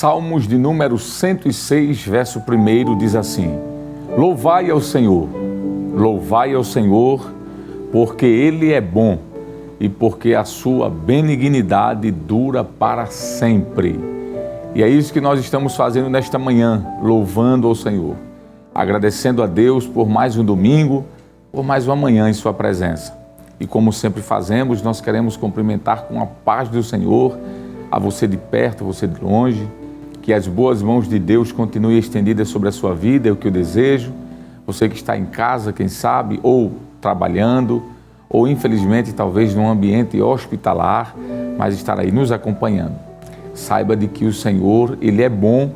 Salmos de número 106, verso 1 diz assim: louvai ao Senhor, porque Ele é bom e porque a sua benignidade dura para sempre. E é isso que nós estamos fazendo nesta manhã, louvando ao Senhor, agradecendo a Deus por mais um domingo, por mais uma manhã em sua presença. E como sempre fazemos, nós queremos cumprimentar com a paz do Senhor, a você de perto, a você de longe, que as boas mãos de Deus continuem estendidas sobre a sua vida, é o que eu desejo. Você que está em casa, quem sabe, ou trabalhando, ou infelizmente talvez num ambiente hospitalar, mas estar aí nos acompanhando. Saiba de que o Senhor, Ele é bom,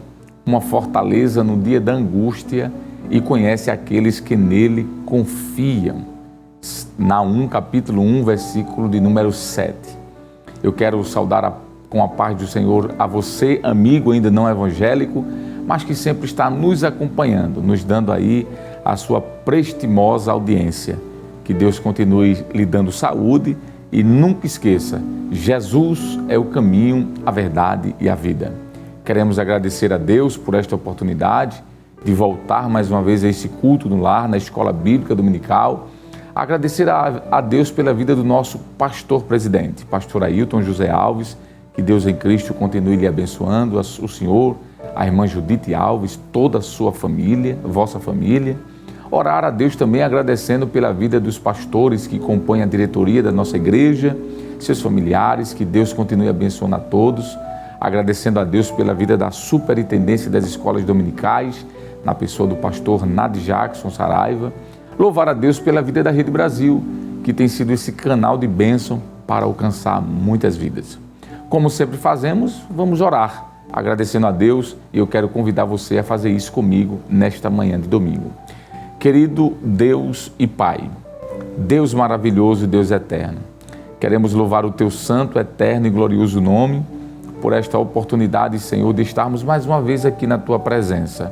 uma fortaleza no dia da angústia e conhece aqueles que nele confiam. Naum, capítulo 1, versículo de número 7. Eu quero saudar com a paz do Senhor a você, amigo ainda não evangélico, mas que sempre está nos acompanhando, nos dando aí a sua prestimosa audiência. Que Deus continue lhe dando saúde e nunca esqueça, Jesus é o caminho, a verdade e a vida. Queremos agradecer a Deus por esta oportunidade de voltar mais uma vez a esse culto no lar, na Escola Bíblica Dominical. Agradecer a Deus pela vida do nosso pastor presidente, pastor Ailton José Alves. Que Deus em Cristo continue lhe abençoando, o senhor, a irmã Judite Alves, toda a sua família, vossa família. Orar a Deus também agradecendo pela vida dos pastores que compõem a diretoria da nossa igreja, seus familiares, que Deus continue abençoando a todos. Agradecendo a Deus pela vida da superintendência das escolas dominicais, na pessoa do pastor Nad Jackson Saraiva. Louvar a Deus pela vida da Rede Brasil, que tem sido esse canal de bênção para alcançar muitas vidas. Como sempre fazemos, vamos orar, agradecendo a Deus, e eu quero convidar você a fazer isso comigo nesta manhã de domingo. Querido Deus e Pai, Deus maravilhoso e Deus eterno, queremos louvar o Teu santo, eterno e glorioso nome por esta oportunidade, Senhor, de estarmos mais uma vez aqui na Tua presença.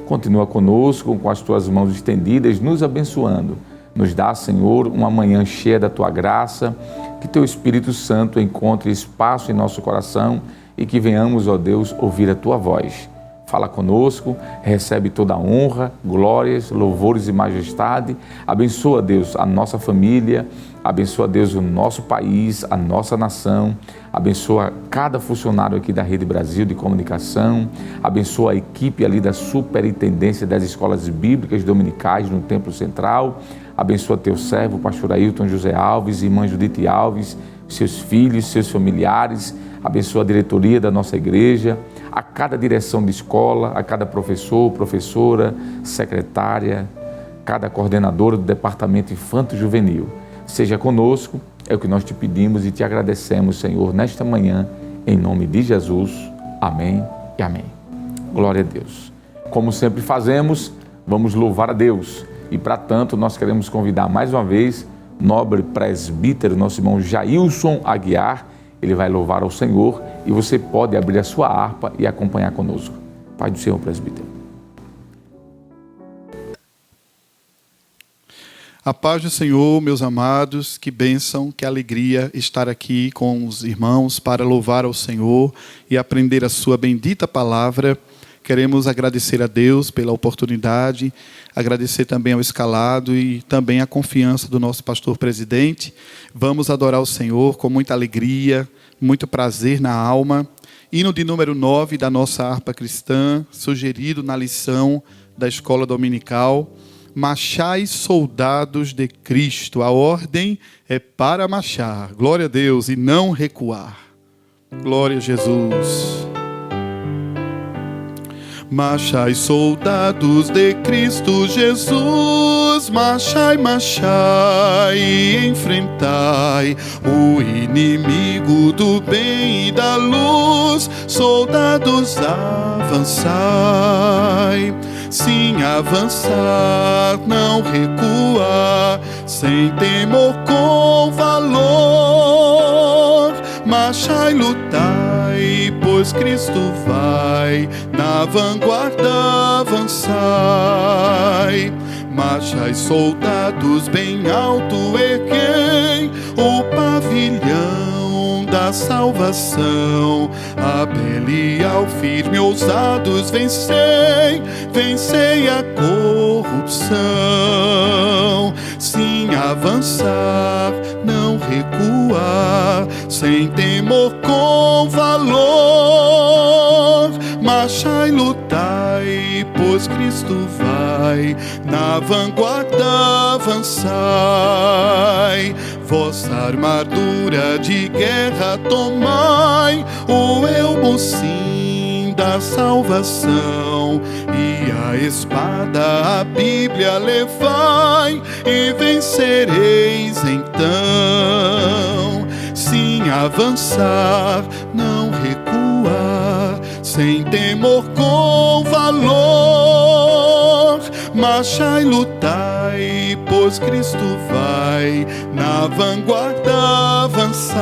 Continua conosco, com as Tuas mãos estendidas, nos abençoando. Nos dá, Senhor, uma manhã cheia da Tua graça, que Teu Espírito Santo encontre espaço em nosso coração e que venhamos, ó Deus, ouvir a Tua voz. Fala conosco, recebe toda a honra, glórias, louvores e majestade. Abençoa, Deus, a nossa família, abençoa, Deus, o nosso país, a nossa nação. Abençoa cada funcionário aqui da Rede Brasil de Comunicação. Abençoa a equipe ali da Superintendência das Escolas Bíblicas Dominicais no Templo Central. Abençoa teu servo, pastor Ailton José Alves e irmã Judite Alves, seus filhos, seus familiares. Abençoa a diretoria da nossa igreja, a cada direção de escola, a cada professor, professora, secretária, cada coordenadora do Departamento Infanto-Juvenil. Seja conosco, é o que nós te pedimos e te agradecemos, Senhor, nesta manhã, em nome de Jesus. Amém e amém. Glória a Deus. Como sempre fazemos, vamos louvar a Deus. E para tanto, nós queremos convidar mais uma vez nobre presbítero, nosso irmão Jailson Aguiar. Ele vai louvar ao Senhor e você pode abrir a sua harpa e acompanhar conosco. Pai do Senhor, presbítero. A paz do Senhor, meus amados, que bênção, que alegria estar aqui com os irmãos para louvar ao Senhor e aprender a sua bendita palavra. Queremos agradecer a Deus pela oportunidade, agradecer também ao escalado e também a confiança do nosso pastor presidente. Vamos adorar o Senhor com muita alegria, muito prazer na alma. Hino de número 9 da nossa harpa cristã, sugerido na lição da escola dominical. Marchai, soldados de Cristo, a ordem é para marchar. Glória a Deus e não recuar. Glória a Jesus. Marchai, soldados de Cristo Jesus, marchai, marchai, enfrentai o inimigo do bem e da luz. Soldados, avançai, sim, avançar, não recuar, sem temor, com valor. Marchai, lutai, pois Cristo vai na vanguarda, avançai. Marchai, soldados, bem alto erguei o pavilhão da salvação. A Belial firme, ousados, vencei, vencei a corrupção. Sim, avançar, não recuar, sem temor, com valor. Marchai, lutai, pois Cristo vai, na vanguarda avançai. Vossa armadura de guerra tomai, o elmo sim da salvação, e a espada, a Bíblia levai, e vencereis então. Sim, avançar, não recuar, sem temor, com valor. Marchai, lutai, pois Cristo vai, na vanguarda avançai.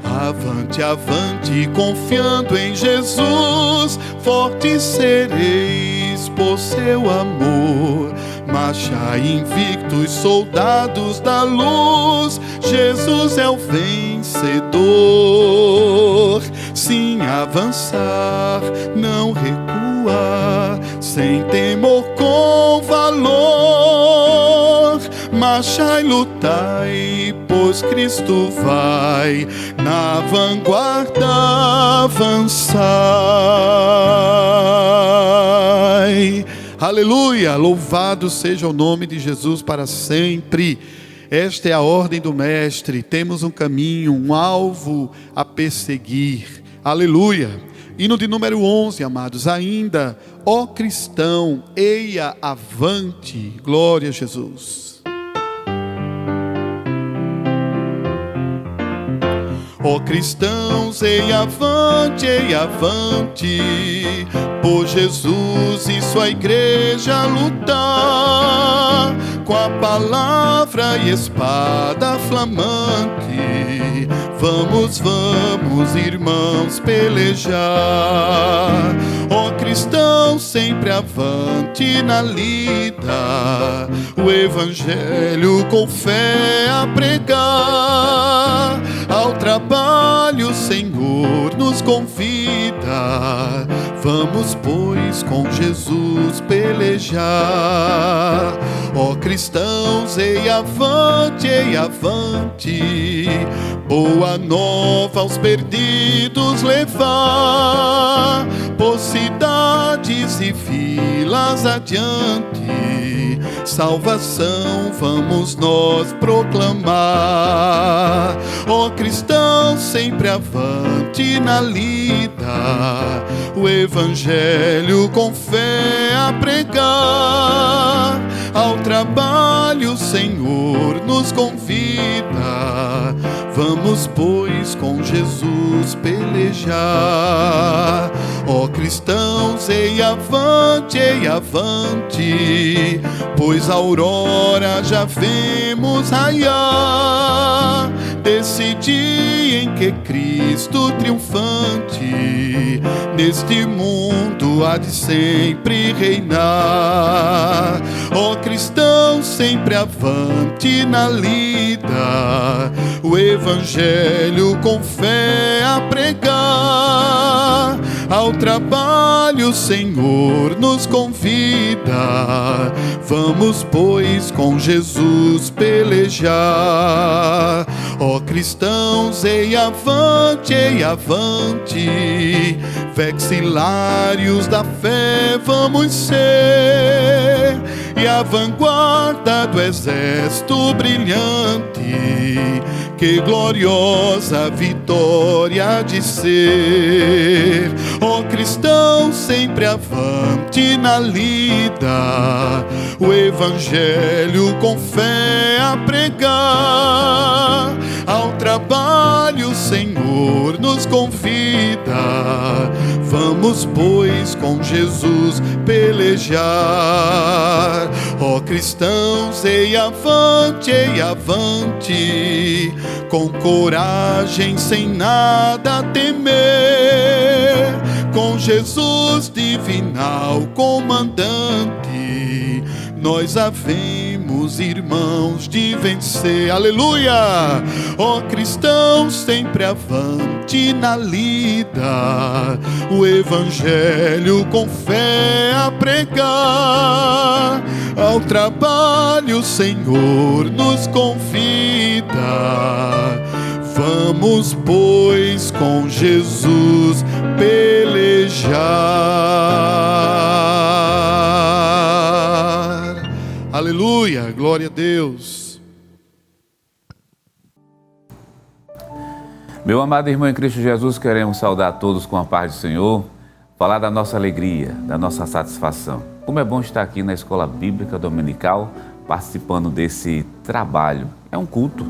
Avante, avante, confiando em Jesus, fortes sereis por seu amor. Marchai invictos, soldados da luz, Jesus é o vencedor. Sim, avançar, não recuar, sem temor, com valor. Marchai, lutai, pois Cristo vai, na vanguarda avançai. Aleluia! Louvado seja o nome de Jesus para sempre. Esta é a ordem do Mestre. Temos um caminho, um alvo a perseguir. Aleluia! Hino de número 11, amados. Ainda, ó cristão, eia avante. Glória a Jesus. Ó cristãos, eia avante, por Jesus e sua igreja lutar, com a palavra e espada flamante. Vamos, vamos, irmãos, pelejar. Ó cristão, sempre avante na lida, o evangelho com fé a pregar. Ao trabalho o Senhor nos convida, vamos, pois, com Jesus pelejar. Ó cristãos, ei avante, boa nova aos perdidos levar, por cidades e vilas adiante, salvação vamos nós proclamar. Ó cristão, sempre avante na lida, o evangelho com fé a pregar. Ao trabalho o Senhor nos convida, vamos, pois, com Jesus pelejar. Ó cristãos, ei avante, pois a aurora já vemos raiar, desse dia em que Cristo triunfante neste mundo há de sempre reinar. Ó cristão, sempre avante na lida, o evangelho com fé a pregar. Ao trabalho o Senhor nos convida, vamos, pois, com Jesus pelejar. Ó cristãos, ei avante, vexilários da fé vamos ser, e a vanguarda do exército brilhante, que gloriosa vitória de ser. Ó cristão, sempre avante na lida, o evangelho com fé a pregar. Ao trabalho o Senhor nos convida, vamos, pois, com Jesus pelejar. Ó cristãos, ei avante, com coragem, sem nada temer, com Jesus divinal comandante, nós havemos, irmãos, de vencer. Aleluia! Ó cristãos, sempre avante na lida, o evangelho com fé a pregar. Ao trabalho o Senhor nos convida, vamos, pois, com Jesus pelejar. Aleluia, glória a Deus. Meu amado irmão em Cristo Jesus, queremos saudar a todos com a paz do Senhor, falar da nossa alegria, da nossa satisfação. Como é bom estar aqui na Escola Bíblica Dominical, participando desse trabalho. É um culto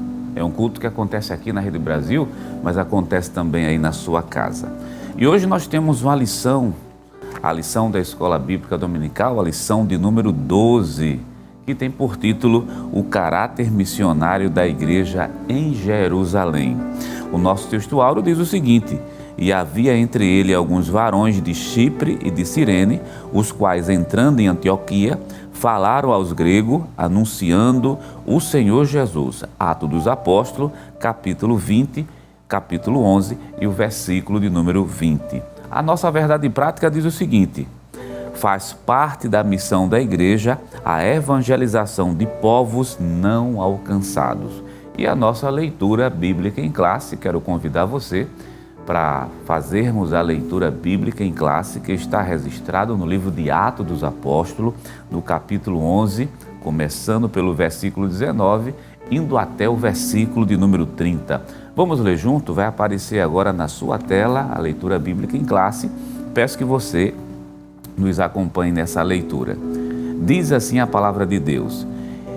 que acontece aqui na Rede Brasil, mas acontece também aí na sua casa. E hoje nós temos uma lição, a lição da Escola Bíblica Dominical, a lição de número 12, que tem por título O Caráter Missionário da Igreja em Jerusalém. O nosso textuário diz o seguinte: e havia entre ele alguns varões de Chipre e de Cirene, os quais, entrando em Antioquia, falaram aos gregos, anunciando o Senhor Jesus. Atos dos Apóstolos, capítulo 20, capítulo 11 e o versículo de número 20. A nossa verdade prática diz o seguinte: faz parte da missão da igreja a evangelização de povos não alcançados. E a nossa leitura bíblica em classe, quero convidar você para fazermos a leitura bíblica em classe, que está registrado no livro de Atos dos Apóstolos, no capítulo 11, começando pelo versículo 19, indo até o versículo de número 30. Vamos ler junto? Vai aparecer agora na sua tela a leitura bíblica em classe. Peço que você nos acompanhe nessa leitura. Diz assim a palavra de Deus: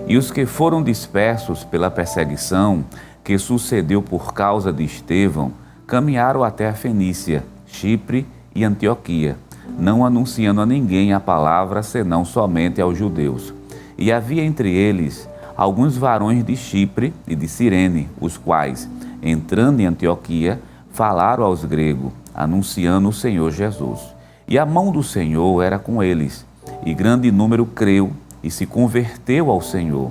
e os que foram dispersos pela perseguição que sucedeu por causa de Estevão, caminharam até a Fenícia, Chipre e Antioquia, não anunciando a ninguém a palavra, senão somente aos judeus. E havia entre eles alguns varões de Chipre e de Cirene, os quais, entrando em Antioquia, falaram aos gregos, anunciando o Senhor Jesus. E a mão do Senhor era com eles, e grande número creu e se converteu ao Senhor.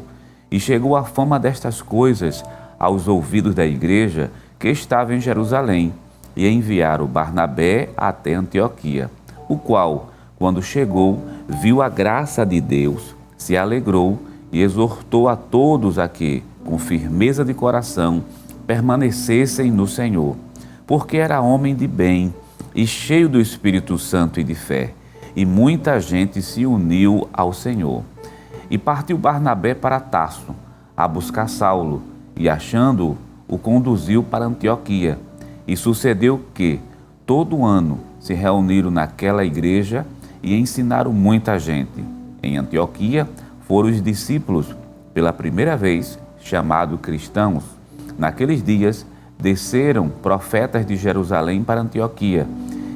E chegou a fama destas coisas aos ouvidos da igreja que estava em Jerusalém, e enviaram Barnabé até Antioquia, o qual, quando chegou, viu a graça de Deus, se alegrou e exortou a todos a que, com firmeza de coração, permanecessem no Senhor, porque era homem de bem e cheio do Espírito Santo e de fé, e muita gente se uniu ao Senhor. E partiu Barnabé para Tarso, a buscar Saulo, e achando-o, o conduziu para Antioquia. E sucedeu que, todo ano, se reuniram naquela igreja e ensinaram muita gente. Em Antioquia foram os discípulos, pela primeira vez, chamados cristãos. Naqueles dias, desceram profetas de Jerusalém para Antioquia,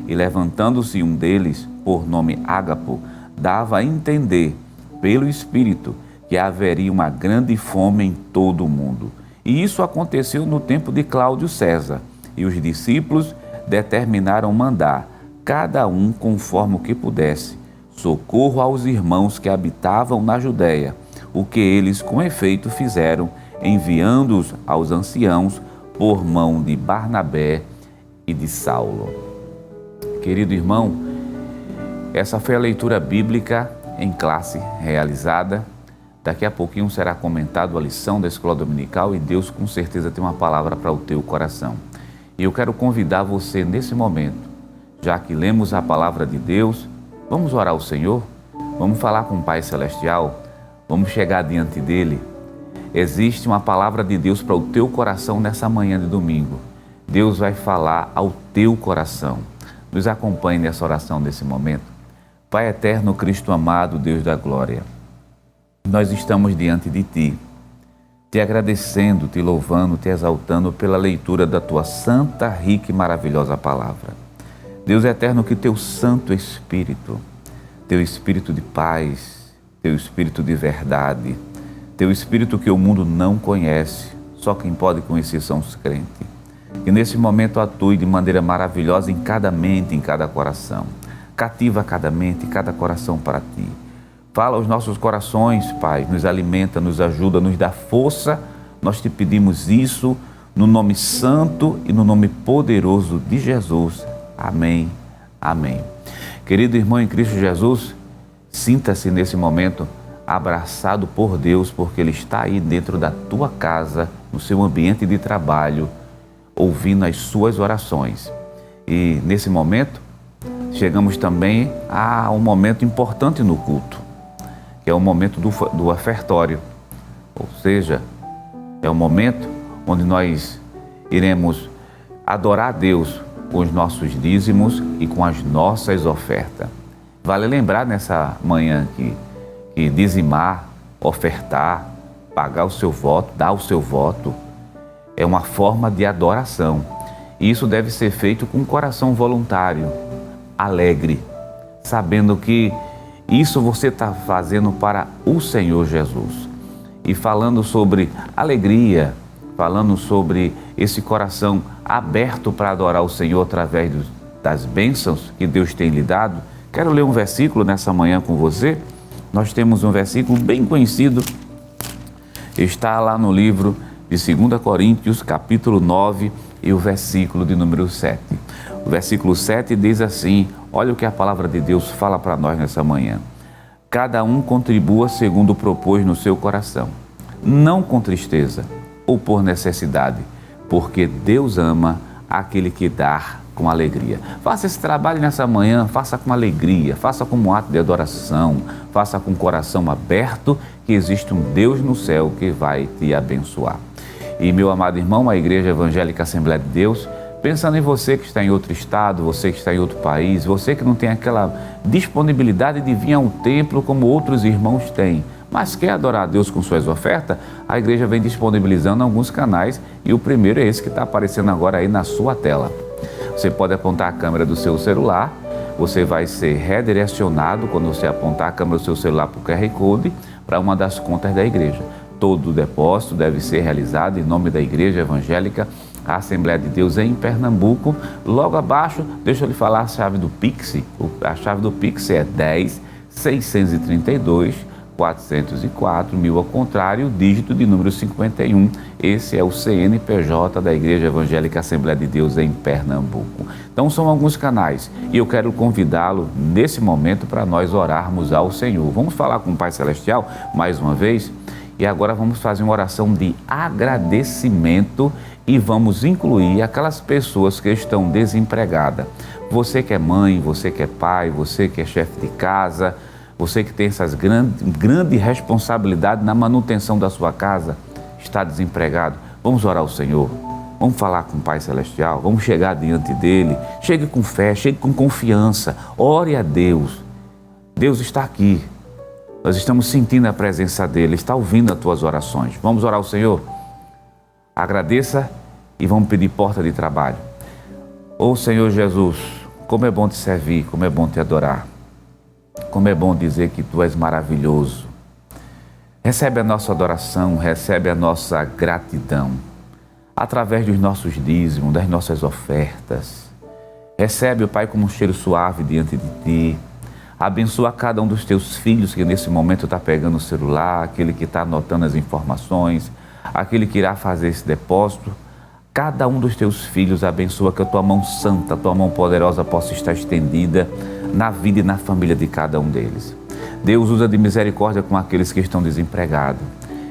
e levantando-se um deles, por nome Ágapo, dava a entender, pelo Espírito, que haveria uma grande fome em todo o mundo. E isso aconteceu no tempo de Cláudio César, e os discípulos determinaram mandar, cada um conforme o que pudesse, socorro aos irmãos que habitavam na Judéia, o que eles com efeito fizeram, enviando-os aos anciãos por mão de Barnabé e de Saulo. Querido irmão, essa foi a leitura bíblica em classe realizada. Daqui a pouquinho será comentado a lição da Escola Dominical e Deus com certeza tem uma palavra para o teu coração. E eu quero convidar você nesse momento, já que lemos a palavra de Deus, vamos orar ao Senhor, vamos falar com o Pai Celestial, vamos chegar diante dEle. Existe uma palavra de Deus para o teu coração nessa manhã de domingo. Deus vai falar ao teu coração. Nos acompanhe nessa oração nesse momento. Pai eterno, Cristo amado, Deus da glória, nós estamos diante de Ti, Te agradecendo, Te louvando, Te exaltando pela leitura da Tua santa, rica e maravilhosa palavra. Deus eterno, que Teu Santo Espírito, Teu Espírito de paz, Teu Espírito de verdade, Teu Espírito que o mundo não conhece, só quem pode conhecer são os crentes, que nesse momento atue de maneira maravilhosa em cada mente, em cada coração. Cativa cada mente, cada coração para Ti. Fala aos nossos corações, Pai, nos alimenta, nos ajuda, nos dá força. Nós te pedimos isso no nome santo e no nome poderoso de Jesus. Amém, amém. Querido irmão em Cristo Jesus, sinta-se nesse momento abraçado por Deus, porque Ele está aí dentro da tua casa, no seu ambiente de trabalho, ouvindo as suas orações. E nesse momento, chegamos também a um momento importante no culto, que é o momento do ofertório, ou seja, é o momento onde nós iremos adorar a Deus com os nossos dízimos e com as nossas ofertas. Vale lembrar nessa manhã que dizimar, ofertar, pagar o seu voto, dar o seu voto, é uma forma de adoração. E isso deve ser feito com um coração voluntário, alegre, sabendo que isso você está fazendo para o Senhor Jesus. E falando sobre alegria, falando sobre esse coração aberto para adorar o Senhor através das bênçãos que Deus tem lhe dado, quero ler um versículo nessa manhã com você. Nós temos um versículo bem conhecido, está lá no livro de 2 Coríntios, capítulo 9, e o versículo de número 7. O versículo 7 diz assim, olha o que a palavra de Deus fala para nós nessa manhã. Cada um contribua segundo propôs no seu coração, não com tristeza ou por necessidade, porque Deus ama aquele que dá com alegria. Faça esse trabalho nessa manhã, faça com alegria, faça como um ato de adoração, faça com o coração aberto, que existe um Deus no céu que vai te abençoar. E meu amado irmão, a Igreja Evangélica Assembleia de Deus, pensando em você que está em outro estado, você que está em outro país, você que não tem aquela disponibilidade de vir ao templo como outros irmãos têm, mas quer adorar a Deus com suas ofertas, a igreja vem disponibilizando alguns canais e o primeiro é esse que está aparecendo agora aí na sua tela. Você pode apontar a câmera do seu celular, você vai ser redirecionado quando você apontar a câmera do seu celular para o QR Code para uma das contas da igreja. Todo o depósito deve ser realizado em nome da Igreja Evangélica a Assembleia de Deus em Pernambuco. Logo abaixo, deixa eu lhe falar a chave do Pix. A chave do Pix é 10.632.404, 1000 ao contrário, dígito de número 51. Esse é o CNPJ da Igreja Evangélica Assembleia de Deus em Pernambuco. Então são alguns canais e eu quero convidá-lo nesse momento para nós orarmos ao Senhor. Vamos falar com o Pai Celestial mais uma vez? E agora vamos fazer uma oração de agradecimento e vamos incluir aquelas pessoas que estão desempregadas. Você que é mãe, você que é pai, você que é chefe de casa, você que tem essas grande responsabilidade na manutenção da sua casa, está desempregado. Vamos orar ao Senhor, vamos falar com o Pai Celestial, vamos chegar diante dEle. Chegue com fé, chegue com confiança, ore a Deus. Deus está aqui. Nós estamos sentindo a presença dEle, está ouvindo as tuas orações. Vamos orar ao Senhor? Agradeça e vamos pedir porta de trabalho. Ô Senhor Jesus, como é bom te servir, como é bom te adorar. Como é bom dizer que Tu és maravilhoso. Recebe a nossa adoração, recebe a nossa gratidão. Através dos nossos dízimos, das nossas ofertas. Recebe, ó Pai, como um cheiro suave diante de Ti. Abençoa cada um dos teus filhos que nesse momento está pegando o celular, aquele que está anotando as informações, aquele que irá fazer esse depósito. Cada um dos teus filhos abençoa que a tua mão santa, a tua mão poderosa possa estar estendida na vida e na família de cada um deles. Deus usa de misericórdia com aqueles que estão desempregados.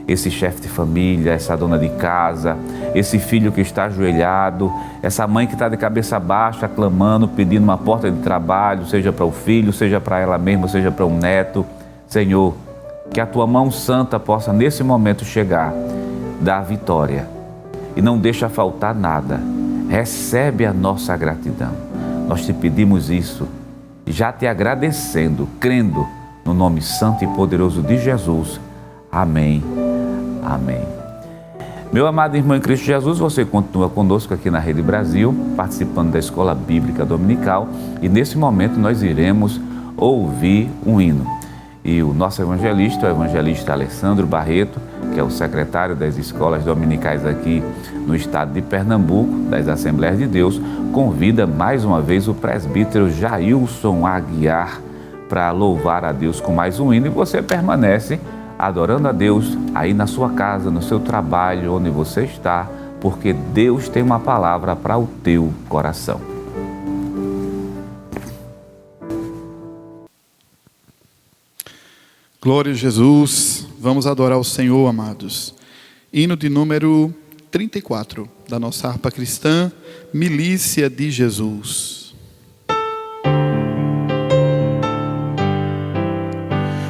Esse chefe de família, essa dona de casa, esse filho que está ajoelhado, essa mãe que está de cabeça baixa, clamando, pedindo uma porta de trabalho, seja para o filho, seja para ela mesma, seja para um neto. Senhor, que a Tua mão santa possa nesse momento chegar, dar a vitória e não deixa faltar nada. Recebe a nossa gratidão. Nós te pedimos isso, já te agradecendo, crendo no nome santo e poderoso de Jesus. Amém. Amém. Meu amado irmão em Cristo Jesus, você continua conosco aqui na Rede Brasil, participando da Escola Bíblica Dominical, e nesse momento nós iremos ouvir um hino. E o nosso evangelista, o evangelista Alessandro Barreto, que é o secretário das escolas dominicais aqui no estado de Pernambuco, das Assembleias de Deus, convida mais uma vez o presbítero Jailson Aguiar para louvar a Deus com mais um hino e você permanece adorando a Deus aí na sua casa, no seu trabalho, onde você está, porque Deus tem uma palavra para o teu coração. Glória a Jesus. Vamos adorar o Senhor, amados. Hino de número 34 da nossa harpa cristã, Milícia de Jesus.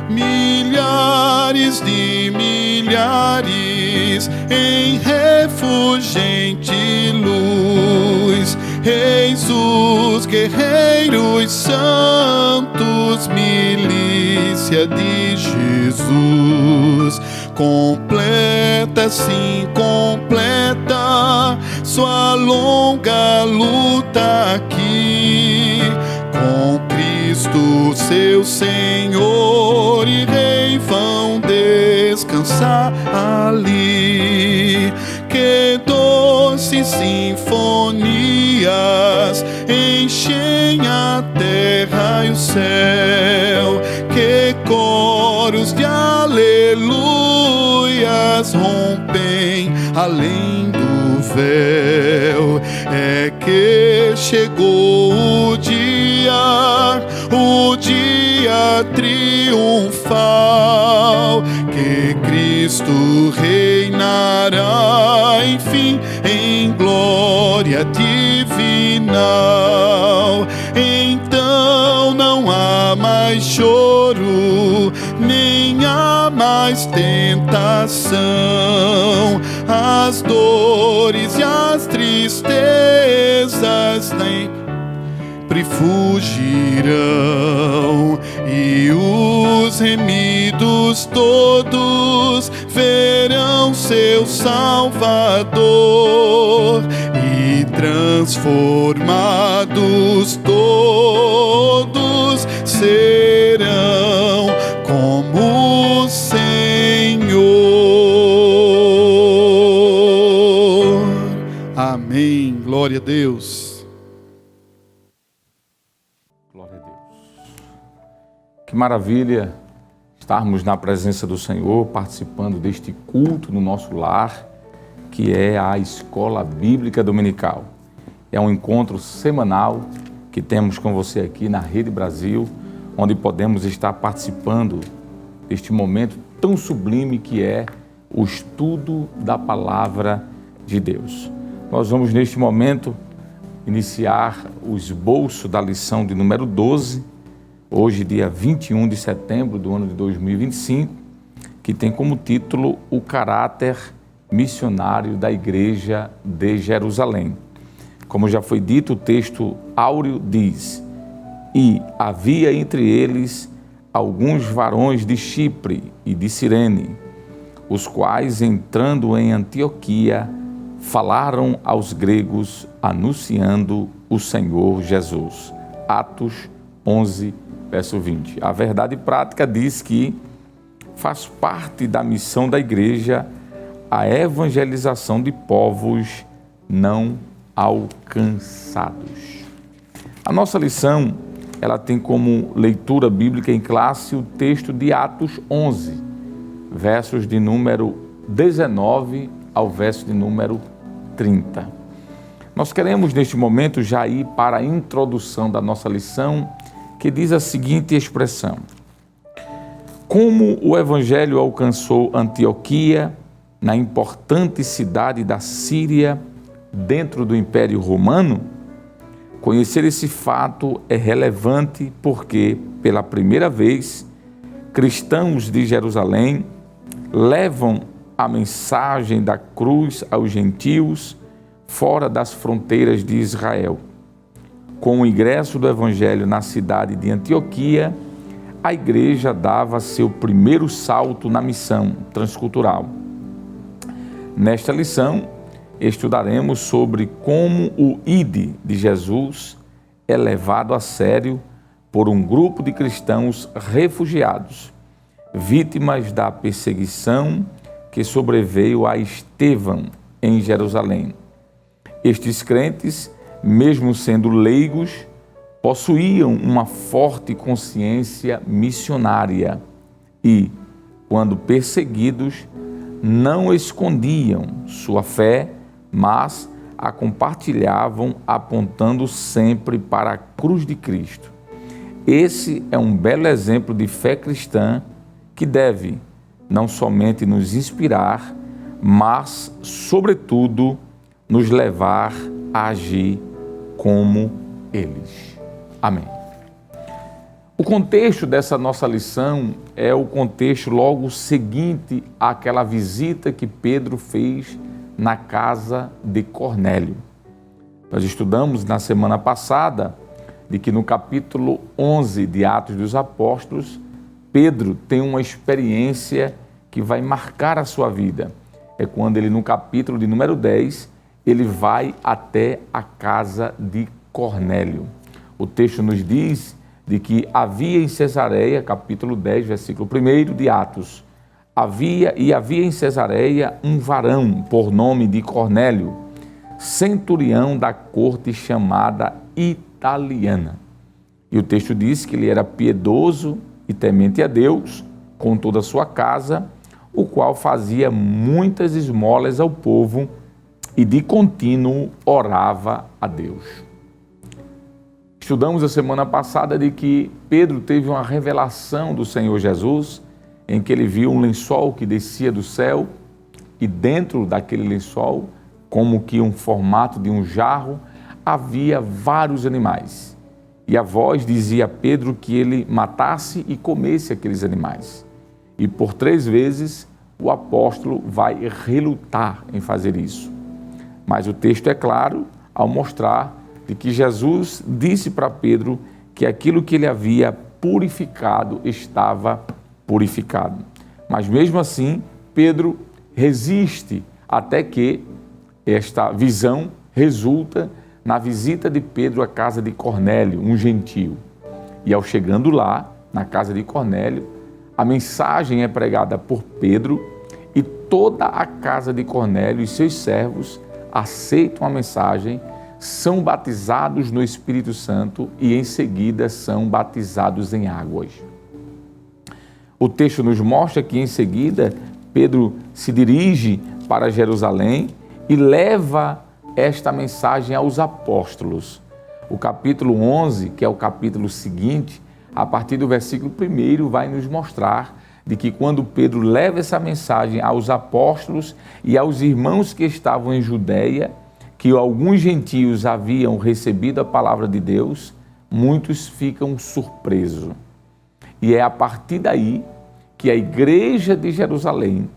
Milhares de milhares em refulgente luz, eis os guerreiros santos, milícia de Jesus. Completa, sim, completa sua longa luta aqui, com Cristo seu Senhor e Rei vão descansar ali. Que doces sinfonias enchem a terra e o céu, que coros de aleluias rompem além do véu. É que chegou o dia triunfal, que Cristo reinará, enfim, em glória divinal. Então não há mais choro, nem há mais tentação, as dores e as tristezas sempre fugirão, e os remidos todos verão seu Salvador, e transformados todos serão como o Senhor. Amém. Glória a Deus. Que maravilha estarmos na presença do Senhor, participando deste culto no nosso lar, que é a Escola Bíblica Dominical. É um encontro semanal que temos com você aqui na Rede Brasil, onde podemos estar participando deste momento tão sublime que é o estudo da Palavra de Deus. Nós vamos neste momento iniciar o esboço da lição de número 12, hoje, dia 21 de setembro do ano de 2025, que tem como título o caráter missionário da Igreja de Jerusalém. Como já foi dito, o texto áureo diz: e havia entre eles alguns varões de Chipre e de Cirene, os quais, entrando em Antioquia, falaram aos gregos, anunciando o Senhor Jesus. Atos 11, verso 20. A verdade prática diz que faz parte da missão da igreja a evangelização de povos não alcançados. A nossa lição, ela tem como leitura bíblica em classe o texto de Atos 11, versos de número 19 ao verso de número 30. Nós queremos neste momento já ir para a introdução da nossa lição, que diz a seguinte expressão: como o Evangelho alcançou Antioquia, na importante cidade da Síria, dentro do Império Romano. Conhecer esse fato é relevante porque, pela primeira vez, cristãos de Jerusalém levam a mensagem da cruz aos gentios fora das fronteiras de Israel. Com o ingresso do Evangelho na cidade de Antioquia, a igreja dava seu primeiro salto na missão transcultural. Nesta lição, estudaremos sobre como o ID de Jesus é levado a sério por um grupo de cristãos refugiados, vítimas da perseguição que sobreveio a Estevão em Jerusalém. Estes crentes, mesmo sendo leigos, possuíam uma forte consciência missionária e, quando perseguidos, não escondiam sua fé, mas a compartilhavam apontando sempre para a cruz de Cristo. Esse é um belo exemplo de fé cristã que deve não somente nos inspirar, mas, sobretudo, nos levar a agir como eles. Amém. O contexto dessa nossa lição é o contexto logo seguinte àquela visita que Pedro fez na casa de Cornélio. Nós estudamos na semana passada de que no capítulo 11 de Atos dos Apóstolos, Pedro tem uma experiência que vai marcar a sua vida. É quando ele, no capítulo de número 10, ele vai até a casa de Cornélio. O texto nos diz de que havia em Cesareia, capítulo 10, versículo 1 de Atos, havia em Cesareia um varão por nome de Cornélio, centurião da corte chamada Italiana. E o texto diz que ele era piedoso e temente a Deus, com toda a sua casa, o qual fazia muitas esmolas ao povo e de contínuo orava a Deus. Estudamos a semana passada de que Pedro teve uma revelação do Senhor Jesus, em que ele viu um lençol que descia do céu e dentro daquele lençol, como que um formato de um jarro, havia vários animais. E a voz dizia a Pedro que ele matasse e comesse aqueles animais. E por 3 vezes o apóstolo vai relutar em fazer isso. Mas o texto é claro ao mostrar de que Jesus disse para Pedro que aquilo que ele havia purificado estava purificado. Mas mesmo assim, Pedro resiste até que esta visão resulta na visita de Pedro à casa de Cornélio, um gentio. E ao chegando lá, na casa de Cornélio, a mensagem é pregada por Pedro e toda a casa de Cornélio e seus servos aceitam a mensagem, são batizados no Espírito Santo e em seguida são batizados em águas. O texto nos mostra que em seguida Pedro se dirige para Jerusalém e leva esta mensagem aos apóstolos. O capítulo 11, que é o capítulo seguinte, a partir do versículo 1, vai nos mostrar de que quando Pedro leva essa mensagem aos apóstolos e aos irmãos que estavam em Judeia, que alguns gentios haviam recebido a palavra de Deus, muitos ficam surpresos. E é a partir daí que a igreja de Jerusalém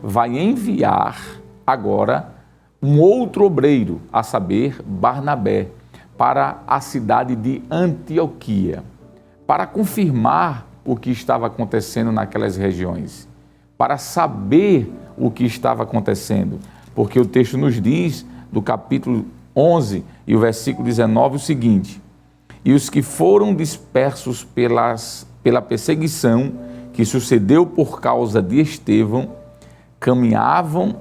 vai enviar agora um outro obreiro, a saber, Barnabé, para a cidade de Antioquia, para confirmar o que estava acontecendo naquelas regiões, para saber o que estava acontecendo, porque o texto nos diz, do capítulo 11 e o versículo 19, o seguinte: e os que foram dispersos pela perseguição que sucedeu por causa de Estevão, caminharam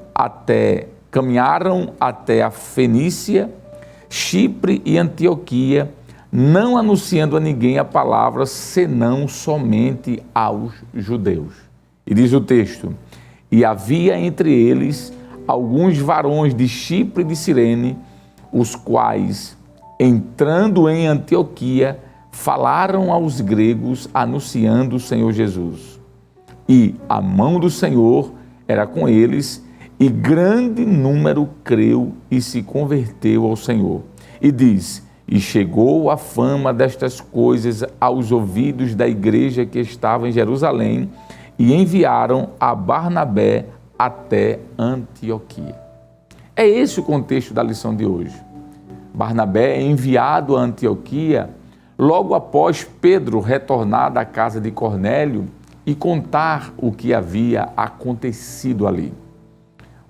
até a Fenícia, Chipre e Antioquia, não anunciando a ninguém a palavra, senão somente aos judeus. E diz o texto: e havia entre eles alguns varões de Chipre e de Cirene, os quais, entrando em Antioquia, falaram aos gregos, anunciando o Senhor Jesus. E a mão do Senhor era com eles, e grande número creu e se converteu ao Senhor. E diz: e chegou a fama destas coisas aos ouvidos da igreja que estava em Jerusalém, e enviaram a Barnabé até Antioquia. É esse o contexto da lição de hoje. Barnabé é enviado a Antioquia logo após Pedro retornar da casa de Cornélio e contar o que havia acontecido ali.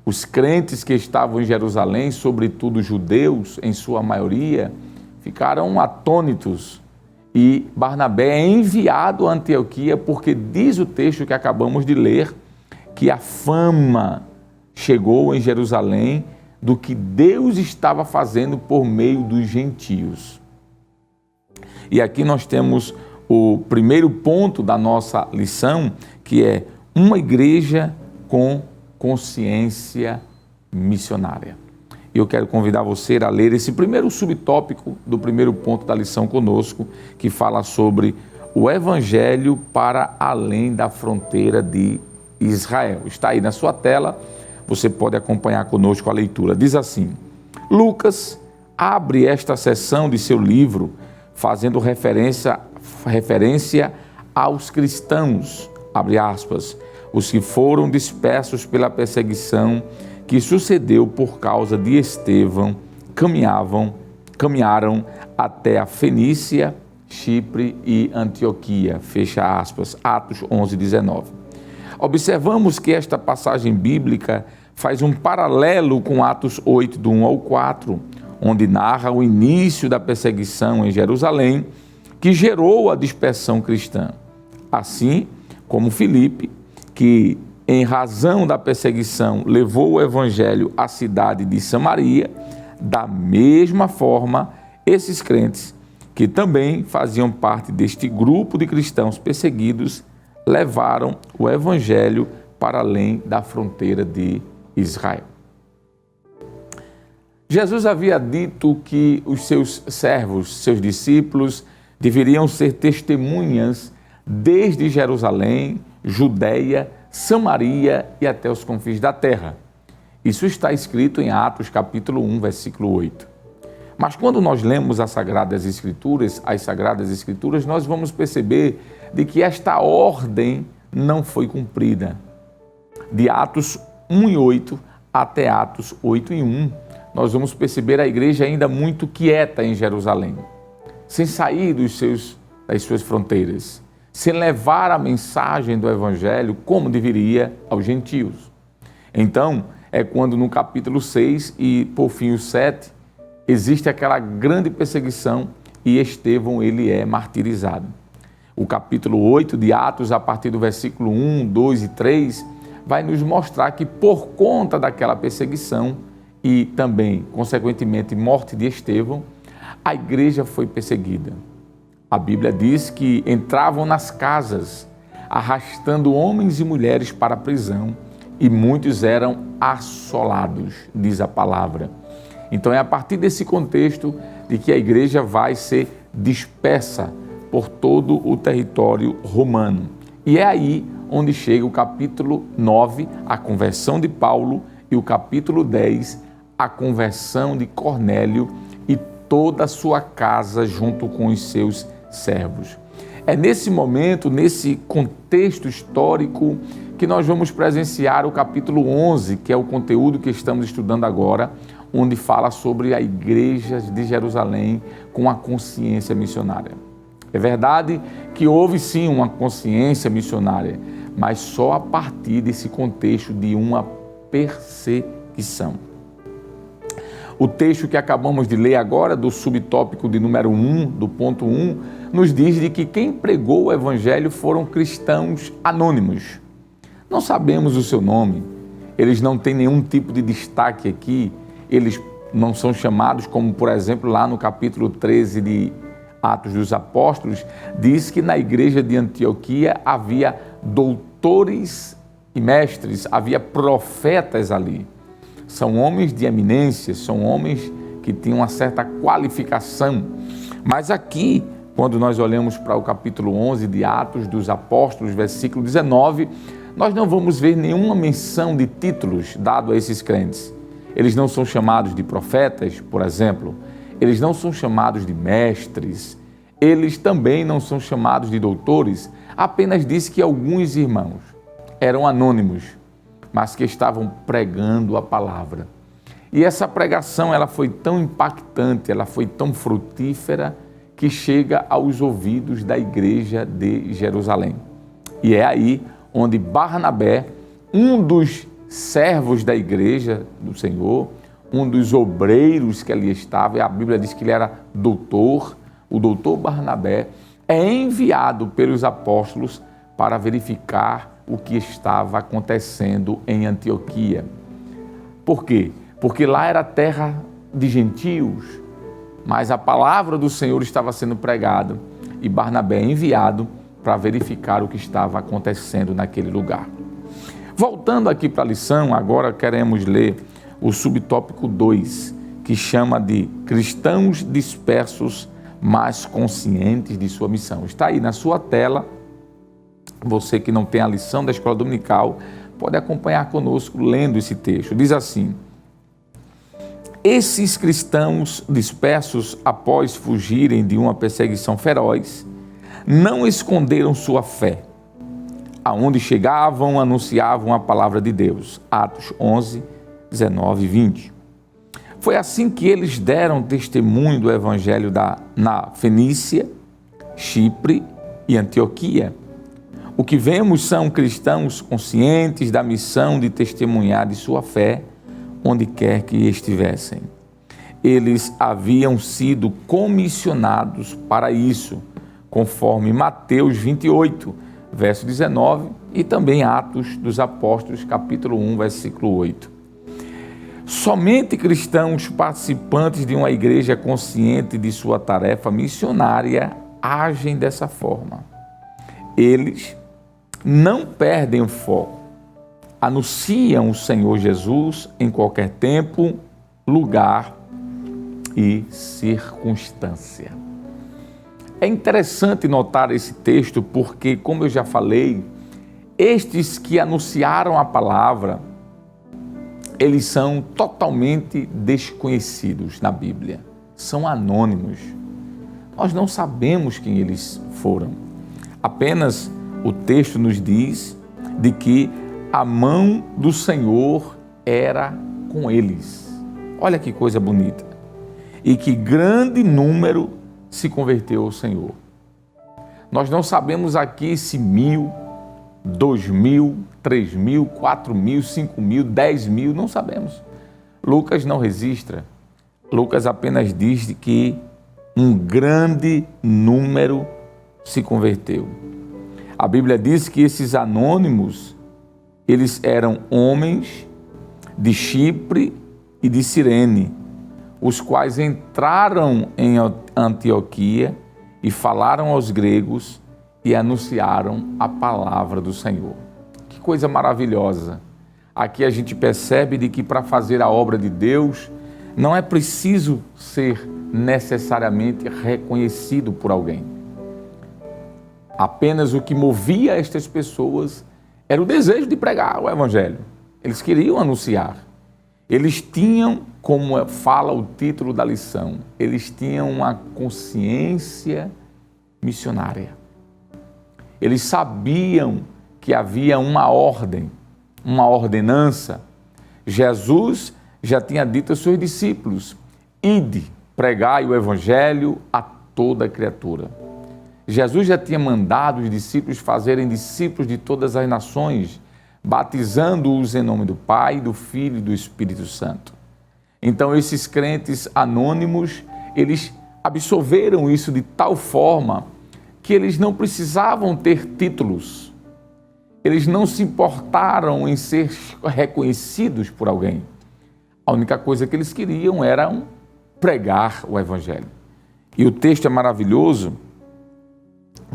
Os crentes que estavam em Jerusalém, sobretudo judeus, em sua maioria, ficaram atônitos. E Barnabé é enviado a Antioquia porque diz o texto que acabamos de ler, que a fama chegou em Jerusalém do que Deus estava fazendo por meio dos gentios. E aqui nós temos o primeiro ponto da nossa lição, que é uma igreja com consciência missionária. E eu quero convidar você a ler esse primeiro subtópico do primeiro ponto da lição conosco, que fala sobre o Evangelho para além da fronteira de Israel. Está aí na sua tela, você pode acompanhar conosco a leitura. Diz assim: Lucas abre esta seção de seu livro fazendo referência aos cristãos, abre aspas, os que foram dispersos pela perseguição que sucedeu por causa de Estevão, caminharam até a Fenícia, Chipre e Antioquia, fecha aspas, Atos 11:19. Observamos que esta passagem bíblica faz um paralelo com Atos 8, do 1 ao 4, onde narra o início da perseguição em Jerusalém, que gerou a dispersão cristã. Assim como Filipe, que em razão da perseguição levou o evangelho à cidade de Samaria, da mesma forma, esses crentes, que também faziam parte deste grupo de cristãos perseguidos, levaram o evangelho para além da fronteira de Israel. Jesus havia dito que os seus servos, seus discípulos, deveriam ser testemunhas desde Jerusalém, Judeia, Samaria e até os confins da terra. Isso está escrito em Atos capítulo 1, versículo 8. Mas quando nós lemos as Sagradas Escrituras, nós vamos perceber de que esta ordem não foi cumprida. De Atos 1:8 até Atos 8:1, nós vamos perceber a igreja ainda muito quieta em Jerusalém, sem sair das suas fronteiras, sem levar a mensagem do Evangelho como deveria aos gentios. Então, é quando no capítulo 6 e por fim o 7, existe aquela grande perseguição e Estevão ele é martirizado. O capítulo 8 de Atos, a partir do versículo 1, 2 e 3, vai nos mostrar que por conta daquela perseguição e também, consequentemente, morte de Estevão, a igreja foi perseguida. A Bíblia diz que entravam nas casas, arrastando homens e mulheres para a prisão, e muitos eram assolados, diz a palavra. Então é a partir desse contexto de que a igreja vai ser dispersa por todo o território romano. E é aí onde chega o capítulo 9, a conversão de Paulo, e o capítulo 10, a conversão de Cornélio e toda a sua casa junto com os seus servos. É nesse momento, nesse contexto histórico, que nós vamos presenciar o capítulo 11, que é o conteúdo que estamos estudando agora, onde fala sobre a igreja de Jerusalém com a consciência missionária. É verdade que houve sim uma consciência missionária, mas só a partir desse contexto de uma perseguição. O texto que acabamos de ler agora, do subtópico de número 1, do ponto 1, nos diz de que quem pregou o evangelho foram cristãos anônimos. Não sabemos o seu nome, eles não têm nenhum tipo de destaque aqui, eles não são chamados, como por exemplo lá no capítulo 13 de Atos dos Apóstolos, diz que na igreja de Antioquia havia doutores e mestres, havia profetas ali. São homens de eminência, são homens que tinham uma certa qualificação. Mas aqui, quando nós olhamos para o capítulo 11 de Atos dos Apóstolos, versículo 19, nós não vamos ver nenhuma menção de títulos dado a esses crentes. Eles não são chamados de profetas, por exemplo. Eles não são chamados de mestres. Eles também não são chamados de doutores. Apenas diz que alguns irmãos eram anônimos, mas que estavam pregando a palavra. E essa pregação ela foi tão impactante, ela foi tão frutífera, que chega aos ouvidos da igreja de Jerusalém. E é aí onde Barnabé, um dos servos da igreja do Senhor, um dos obreiros que ali estava, e a Bíblia diz que ele era doutor, o doutor Barnabé, é enviado pelos apóstolos para verificar o que estava acontecendo em Antioquia. Por quê? Porque lá era terra de gentios, mas a palavra do Senhor estava sendo pregada e Barnabé é enviado para verificar o que estava acontecendo naquele lugar. Voltando aqui para a lição, agora queremos ler o subtópico 2, que chama de cristãos dispersos, mas conscientes de sua missão. Está aí na sua tela. Você que não tem a lição da escola dominical, pode acompanhar conosco lendo esse texto. Diz assim: esses cristãos dispersos, após fugirem de uma perseguição feroz, não esconderam sua fé. Aonde chegavam, anunciavam a palavra de Deus. Atos 11, 19 e 20. Foi assim que eles deram testemunho do evangelho na Fenícia, Chipre e Antioquia. O que vemos são cristãos conscientes da missão de testemunhar de sua fé, onde quer que estivessem. Eles haviam sido comissionados para isso, conforme Mateus 28, verso 19, e também Atos dos Apóstolos, capítulo 1, versículo 8. Somente cristãos participantes de uma igreja consciente de sua tarefa missionária agem dessa forma. Eles não perdem o foco, anunciam o Senhor Jesus em qualquer tempo, lugar e circunstância. É interessante notar esse texto porque, como eu já falei, estes que anunciaram a palavra, eles são totalmente desconhecidos na Bíblia, são anônimos. Nós não sabemos quem eles foram. Apenas o texto nos diz de que a mão do Senhor era com eles. Olha que coisa bonita. E que grande número se converteu ao Senhor. Nós não sabemos aqui se 1.000, 2.000, 3.000, 4.000, 5.000, 10.000, não sabemos. Lucas não registra. Lucas apenas diz que um grande número se converteu. A Bíblia diz que esses anônimos, eles eram homens de Chipre e de Cirene, os quais entraram em Antioquia e falaram aos gregos e anunciaram a palavra do Senhor. Que coisa maravilhosa! Aqui a gente percebe de que para fazer a obra de Deus não é preciso ser necessariamente reconhecido por alguém. Apenas o que movia estas pessoas era o desejo de pregar o Evangelho. Eles queriam anunciar. Eles tinham, como fala o título da lição, eles tinham uma consciência missionária. Eles sabiam que havia uma ordem, uma ordenança. Jesus já tinha dito aos seus discípulos: ide, pregai o Evangelho a toda criatura. Jesus já tinha mandado os discípulos fazerem discípulos de todas as nações, batizando-os em nome do Pai, do Filho e do Espírito Santo. Então, esses crentes anônimos, eles absorveram isso de tal forma que eles não precisavam ter títulos. Eles não se importaram em ser reconhecidos por alguém. A única coisa que eles queriam era pregar o Evangelho. E o texto é maravilhoso,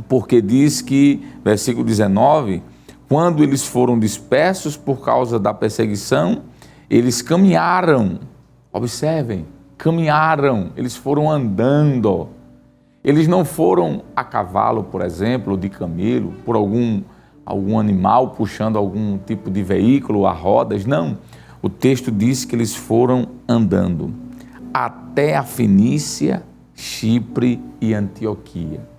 porque diz que, versículo 19, quando eles foram dispersos por causa da perseguição, eles caminharam. Observem, caminharam, eles foram andando. Eles não foram a cavalo, por exemplo, de camelo, por algum animal puxando algum tipo de veículo a rodas, não. O texto diz que eles foram andando até a Fenícia, Chipre e Antioquia.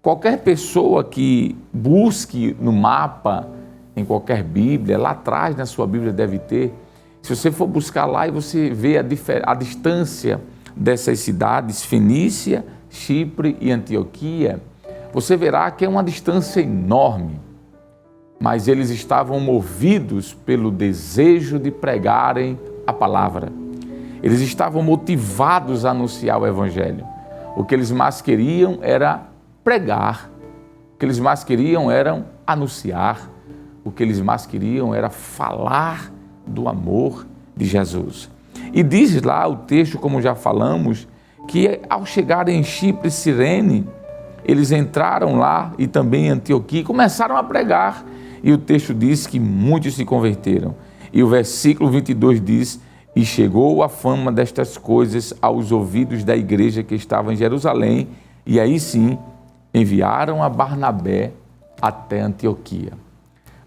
Qualquer pessoa que busque no mapa, em qualquer Bíblia, lá atrás na sua Bíblia deve ter, se você for buscar lá e você vê a distância dessas cidades, Fenícia, Chipre e Antioquia, você verá que é uma distância enorme, mas eles estavam movidos pelo desejo de pregarem a palavra. Eles estavam motivados a anunciar o Evangelho. O que eles mais queriam era pregar, o que eles mais queriam era anunciar, o que eles mais queriam era falar do amor de Jesus. E diz lá o texto, como já falamos, que ao chegarem em Chipre e Cirene, eles entraram lá e também em Antioquia e começaram a pregar. E o texto diz que muitos se converteram. E o versículo 22 diz: e chegou a fama destas coisas aos ouvidos da igreja que estava em Jerusalém, e aí sim enviaram a Barnabé até Antioquia.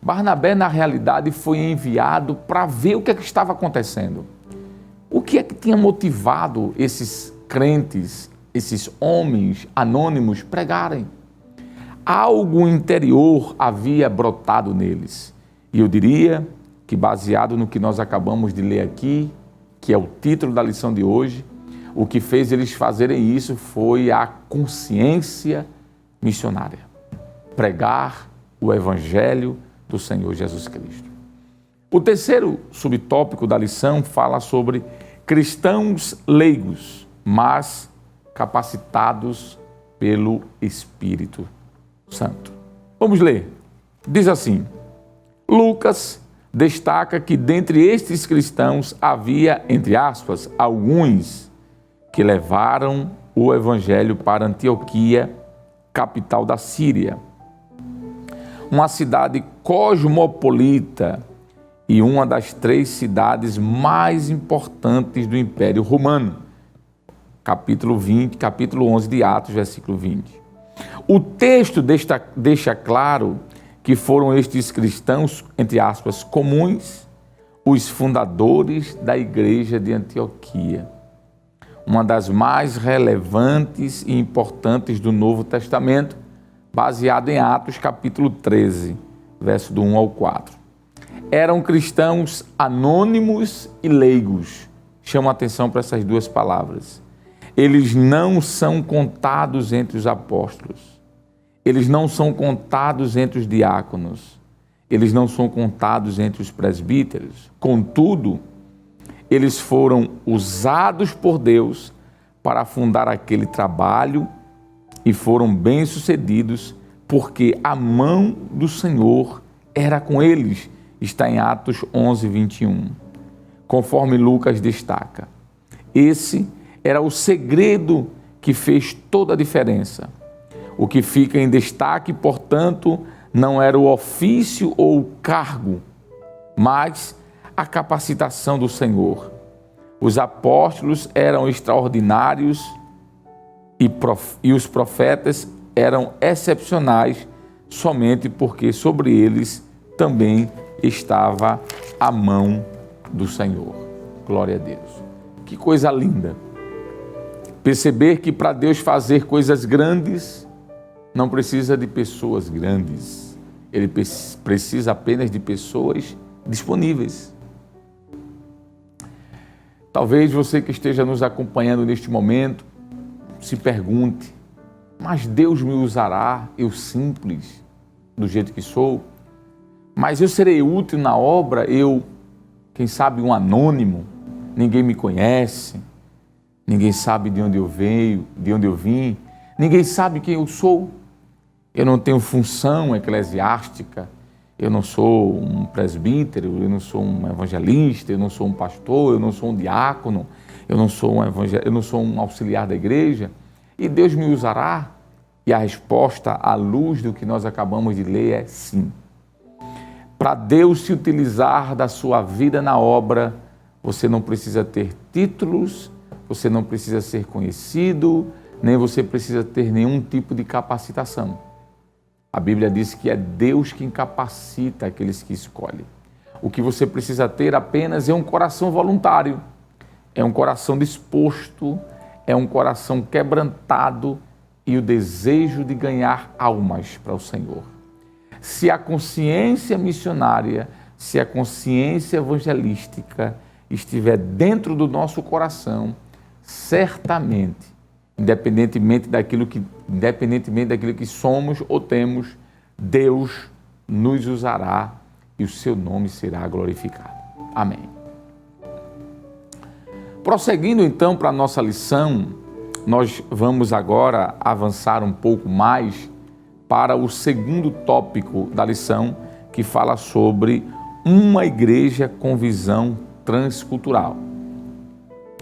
Barnabé, na realidade, foi enviado para ver o que é que estava acontecendo. O que é que tinha motivado esses crentes, esses homens anônimos pregarem? Algo interior havia brotado neles. E eu diria que, baseado no que nós acabamos de ler aqui, que é o título da lição de hoje, o que fez eles fazerem isso foi a consciência missionária. Pregar o Evangelho do Senhor Jesus Cristo. O terceiro subtópico da lição fala sobre cristãos leigos, mas capacitados pelo Espírito Santo. Vamos ler. Diz assim: Lucas destaca que dentre estes cristãos havia, entre aspas, alguns que levaram o Evangelho para Antioquia, capital da Síria, uma cidade cosmopolita e uma das 3 cidades mais importantes do Império Romano. Capítulo 11 de Atos, versículo 20. O texto deixa claro que foram estes cristãos, entre aspas, comuns, os fundadores da igreja de Antioquia, uma das mais relevantes e importantes do Novo Testamento, baseada em Atos capítulo 13, verso do 1 ao 4. Eram cristãos anônimos e leigos. Chamo a atenção para essas 2 palavras. Eles não são contados entre os apóstolos. Eles não são contados entre os diáconos. Eles não são contados entre os presbíteros. Contudo, eles foram usados por Deus para fundar aquele trabalho e foram bem-sucedidos porque a mão do Senhor era com eles. Está em Atos 11, 21. Conforme Lucas destaca. Esse era o segredo que fez toda a diferença. O que fica em destaque, portanto, não era o ofício ou o cargo, mas a capacitação do Senhor. Os apóstolos eram extraordinários e os profetas eram excepcionais somente porque sobre eles também estava a mão do Senhor. Glória a Deus. Que coisa linda! Perceber que para Deus fazer coisas grandes, não precisa de pessoas grandes. Ele precisa apenas de pessoas disponíveis. Talvez você que esteja nos acompanhando neste momento se pergunte: mas Deus me usará, eu simples, do jeito que sou? Mas eu serei útil na obra, eu, quem sabe, um anônimo, ninguém me conhece, ninguém sabe de onde eu venho, de onde eu vim, ninguém sabe quem eu sou. Eu não tenho função eclesiástica, eu não sou um presbítero, eu não sou um evangelista, eu não sou um pastor, eu não sou um diácono, eu não sou um auxiliar da igreja, e Deus me usará? E a resposta, à luz do que nós acabamos de ler, é sim. Para Deus se utilizar da sua vida na obra, você não precisa ter títulos, você não precisa ser conhecido, nem você precisa ter nenhum tipo de capacitação. A Bíblia diz que é Deus quem capacita aqueles que escolhe. O que você precisa ter apenas é um coração voluntário, é um coração disposto, é um coração quebrantado e o desejo de ganhar almas para o Senhor. Se a consciência missionária, se a consciência evangelística estiver dentro do nosso coração, certamente, independentemente daquilo que somos ou temos, Deus nos usará e o seu nome será glorificado. Amém. Prosseguindo então para a nossa lição, nós vamos agora avançar um pouco mais para o segundo tópico da lição, que fala sobre uma igreja com visão transcultural.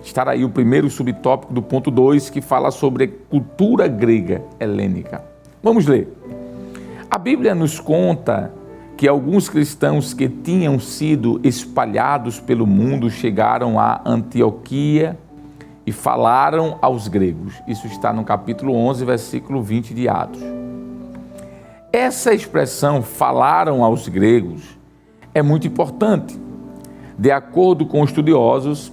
Estará aí o primeiro subtópico do ponto 2, que fala sobre a cultura grega helênica. Vamos ler. A Bíblia nos conta que alguns cristãos que tinham sido espalhados pelo mundo chegaram a Antioquia e falaram aos gregos. Isso está no capítulo 11, versículo 20 de Atos. Essa expressão, falaram aos gregos, é muito importante. De acordo com estudiosos,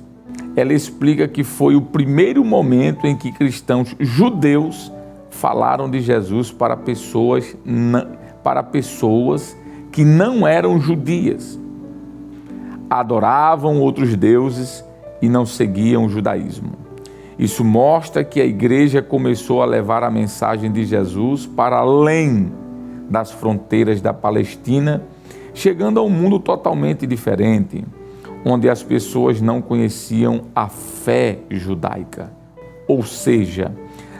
ela explica que foi o primeiro momento em que cristãos judeus falaram de Jesus para pessoas que não eram judias, adoravam outros deuses e não seguiam o judaísmo. Isso mostra que a igreja começou a levar a mensagem de Jesus para além das fronteiras da Palestina, chegando a um mundo totalmente diferente, onde as pessoas não conheciam a fé judaica. Ou seja,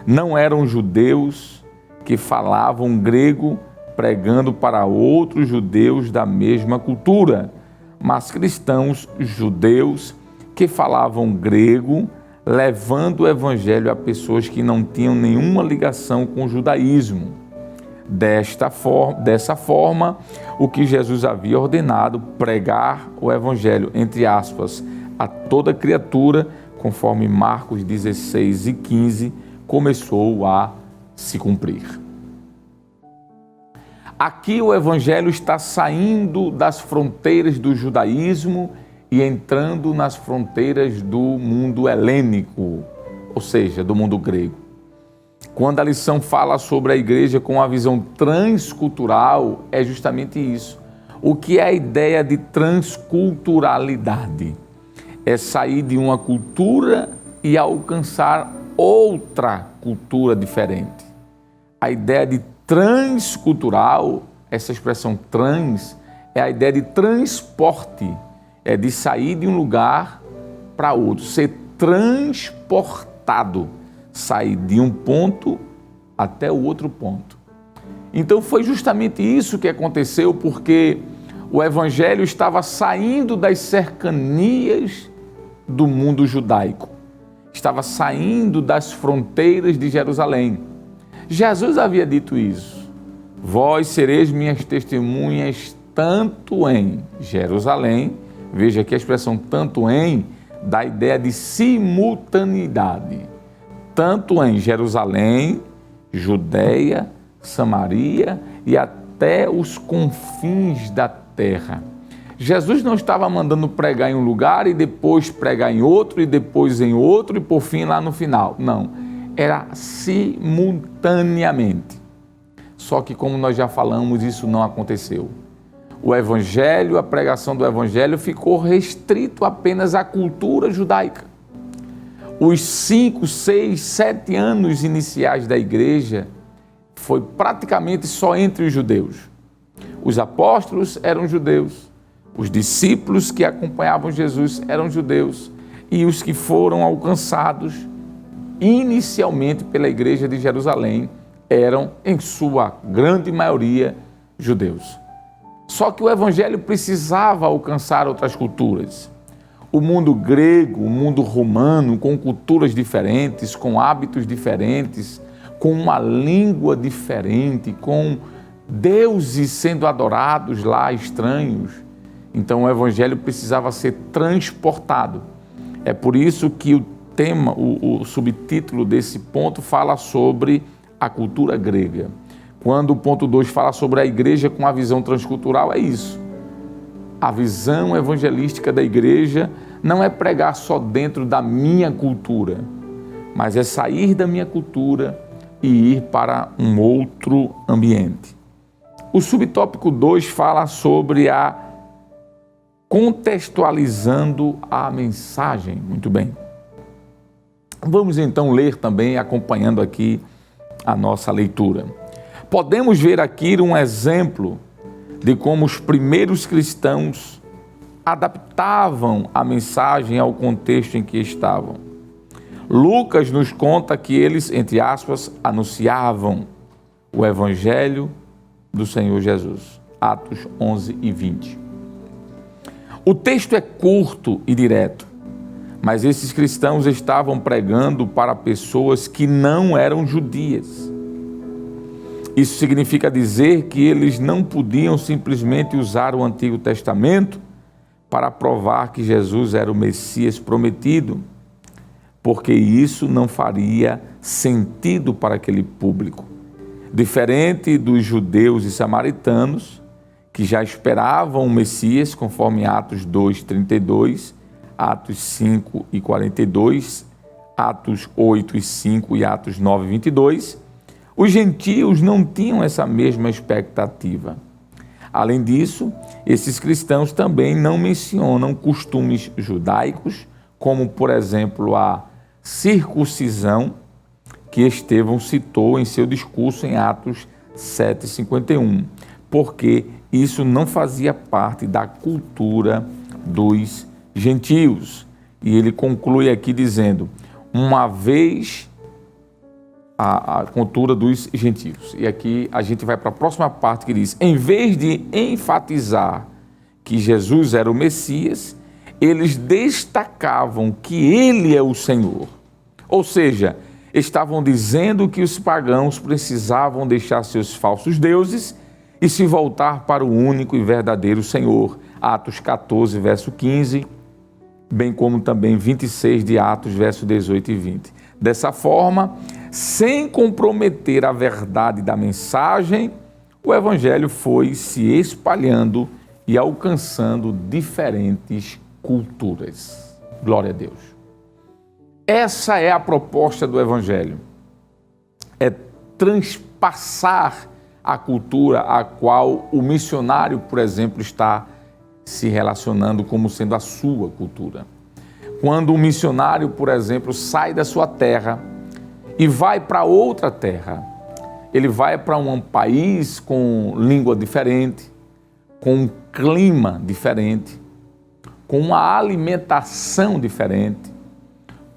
não eram judeus que falavam grego pregando para outros judeus da mesma cultura, mas cristãos judeus que falavam grego, levando o evangelho a pessoas que não tinham nenhuma ligação com o judaísmo. Dessa forma, o que Jesus havia ordenado, pregar o evangelho, entre aspas, a toda criatura, conforme Marcos 16 e 15, começou a se cumprir. Aqui o evangelho está saindo das fronteiras do judaísmo e entrando nas fronteiras do mundo helênico, ou seja, do mundo grego. Quando a lição fala sobre a igreja com a visão transcultural, é justamente isso. O que é a ideia de transculturalidade? É sair de uma cultura e alcançar outra cultura diferente. A ideia de transcultural, essa expressão trans, é a ideia de transporte, é de sair de um lugar para outro, ser transportado, sair de um ponto até o outro ponto. Então foi justamente isso que aconteceu, porque o evangelho estava saindo das cercanias do mundo judaico, estava saindo das fronteiras de Jerusalém. Jesus havia dito isso: vós sereis minhas testemunhas tanto em Jerusalém, veja aqui a expressão tanto em, dá a ideia de simultaneidade, tanto em Jerusalém, Judeia, Samaria e até os confins da terra. Jesus não estava mandando pregar em um lugar e depois pregar em outro e depois em outro e por fim lá no final. Não, era simultaneamente. Só que, como nós já falamos, isso não aconteceu. O evangelho, a pregação do evangelho ficou restrito apenas à cultura judaica. Os 5, 6, 7 anos iniciais da igreja foi praticamente só entre os judeus. Os apóstolos eram judeus, os discípulos que acompanhavam Jesus eram judeus e os que foram alcançados inicialmente pela igreja de Jerusalém eram, em sua grande maioria, judeus. Só que o evangelho precisava alcançar outras culturas. O mundo grego, o mundo romano, com culturas diferentes, com hábitos diferentes, com uma língua diferente, com deuses sendo adorados lá, estranhos. Então o evangelho precisava ser transportado. É por isso que o tema, o subtítulo desse ponto fala sobre a cultura grega. Quando o ponto 2 fala sobre a igreja com a visão transcultural, é isso. A visão evangelística da igreja não é pregar só dentro da minha cultura, mas é sair da minha cultura e ir para um outro ambiente. O subtópico 2 fala sobre a contextualizando a mensagem. Muito bem. Vamos então ler também, acompanhando aqui a nossa leitura. Podemos ver aqui um exemplo de como os primeiros cristãos adaptavam a mensagem ao contexto em que estavam. Lucas nos conta que eles, entre aspas, anunciavam o evangelho do Senhor Jesus. Atos 11 e 20. O texto é curto e direto, mas esses cristãos estavam pregando para pessoas que não eram judias. Isso significa dizer que eles não podiam simplesmente usar o Antigo Testamento para provar que Jesus era o Messias prometido, porque isso não faria sentido para aquele público. Diferente dos judeus e samaritanos, que já esperavam o Messias, conforme Atos 2:32, Atos 5:42, Atos 8:5 e Atos 9:22, os gentios não tinham essa mesma expectativa. Além disso, esses cristãos também não mencionam costumes judaicos, como, por exemplo, a circuncisão, que Estevão citou em seu discurso em Atos 7:51, porque isso não fazia parte da cultura dos gentios. E ele conclui aqui dizendo, uma vez a cultura dos gentios. E aqui a gente vai para a próxima parte que diz, em vez de enfatizar que Jesus era o Messias, eles destacavam que ele é o Senhor. Ou seja, estavam dizendo que os pagãos precisavam deixar seus falsos deuses e se voltar para o único e verdadeiro Senhor. Atos 14, verso 15, bem como também 26 de Atos, verso 18 e 20. Dessa forma, sem comprometer a verdade da mensagem, o Evangelho foi se espalhando e alcançando diferentes culturas. Glória a Deus. Essa é a proposta do Evangelho. É transpassar a cultura a qual o missionário, por exemplo, está se relacionando como sendo a sua cultura. Quando um missionário, por exemplo, sai da sua terra e vai para outra terra, ele vai para um país com língua diferente, com um clima diferente, com uma alimentação diferente,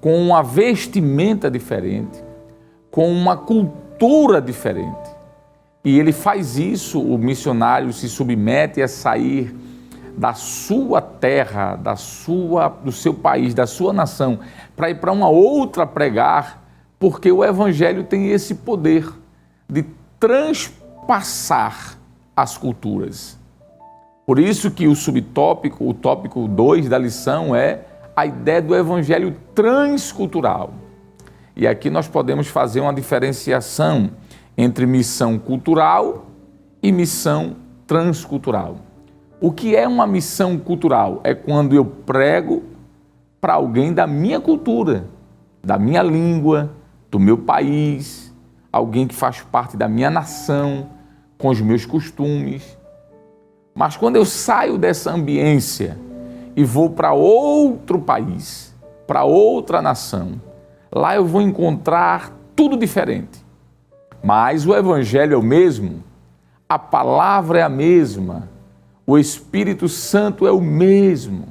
com uma vestimenta diferente, com uma cultura diferente. E ele faz isso, o missionário se submete a sair da sua terra, do seu país, da sua nação, para ir para uma outra pregar, porque o Evangelho tem esse poder de transpassar as culturas. Por isso que o subtópico, o tópico 2 da lição é a ideia do Evangelho transcultural. E aqui nós podemos fazer uma diferenciação entre missão cultural e missão transcultural. O que é uma missão cultural? É quando eu prego para alguém da minha cultura, da minha língua, do meu país, alguém que faz parte da minha nação, com os meus costumes. Mas quando eu saio dessa ambiência e vou para outro país, para outra nação, lá eu vou encontrar tudo diferente. Mas o Evangelho é o mesmo, a palavra é a mesma, o Espírito Santo é o mesmo,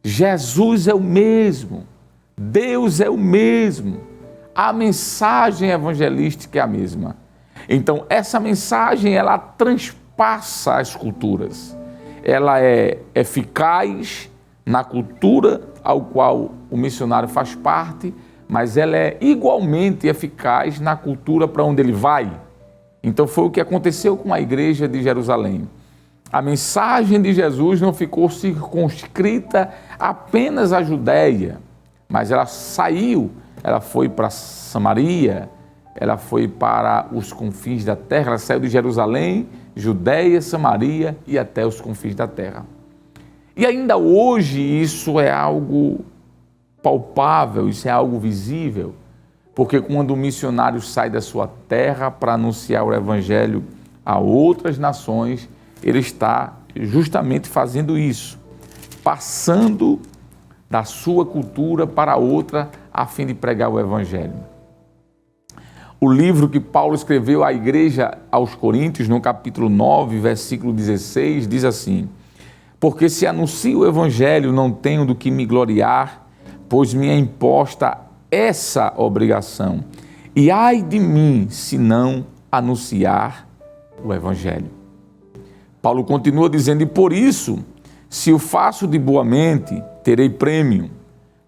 Jesus é o mesmo, Deus é o mesmo, a mensagem evangelística é a mesma. Então, essa mensagem, ela transpassa as culturas, ela é eficaz na cultura ao qual o missionário faz parte, mas ela é igualmente eficaz na cultura para onde ele vai. Então foi o que aconteceu com a igreja de Jerusalém. A mensagem de Jesus não ficou circunscrita apenas à Judéia, mas ela saiu, ela foi para Samaria, ela foi para os confins da terra, ela saiu de Jerusalém, Judéia, Samaria e até os confins da terra. E ainda hoje isso é algo palpável, isso é algo visível, porque quando o missionário sai da sua terra para anunciar o Evangelho a outras nações, ele está justamente fazendo isso, passando da sua cultura para outra a fim de pregar o Evangelho. O livro que Paulo escreveu à igreja aos Coríntios, no capítulo 9, versículo 16, diz assim: porque se anuncio o Evangelho, não tenho do que me gloriar, pois me é imposta essa obrigação. E ai de mim, se não anunciar o Evangelho. Paulo continua dizendo, e por isso, se o faço de boa mente, terei prêmio,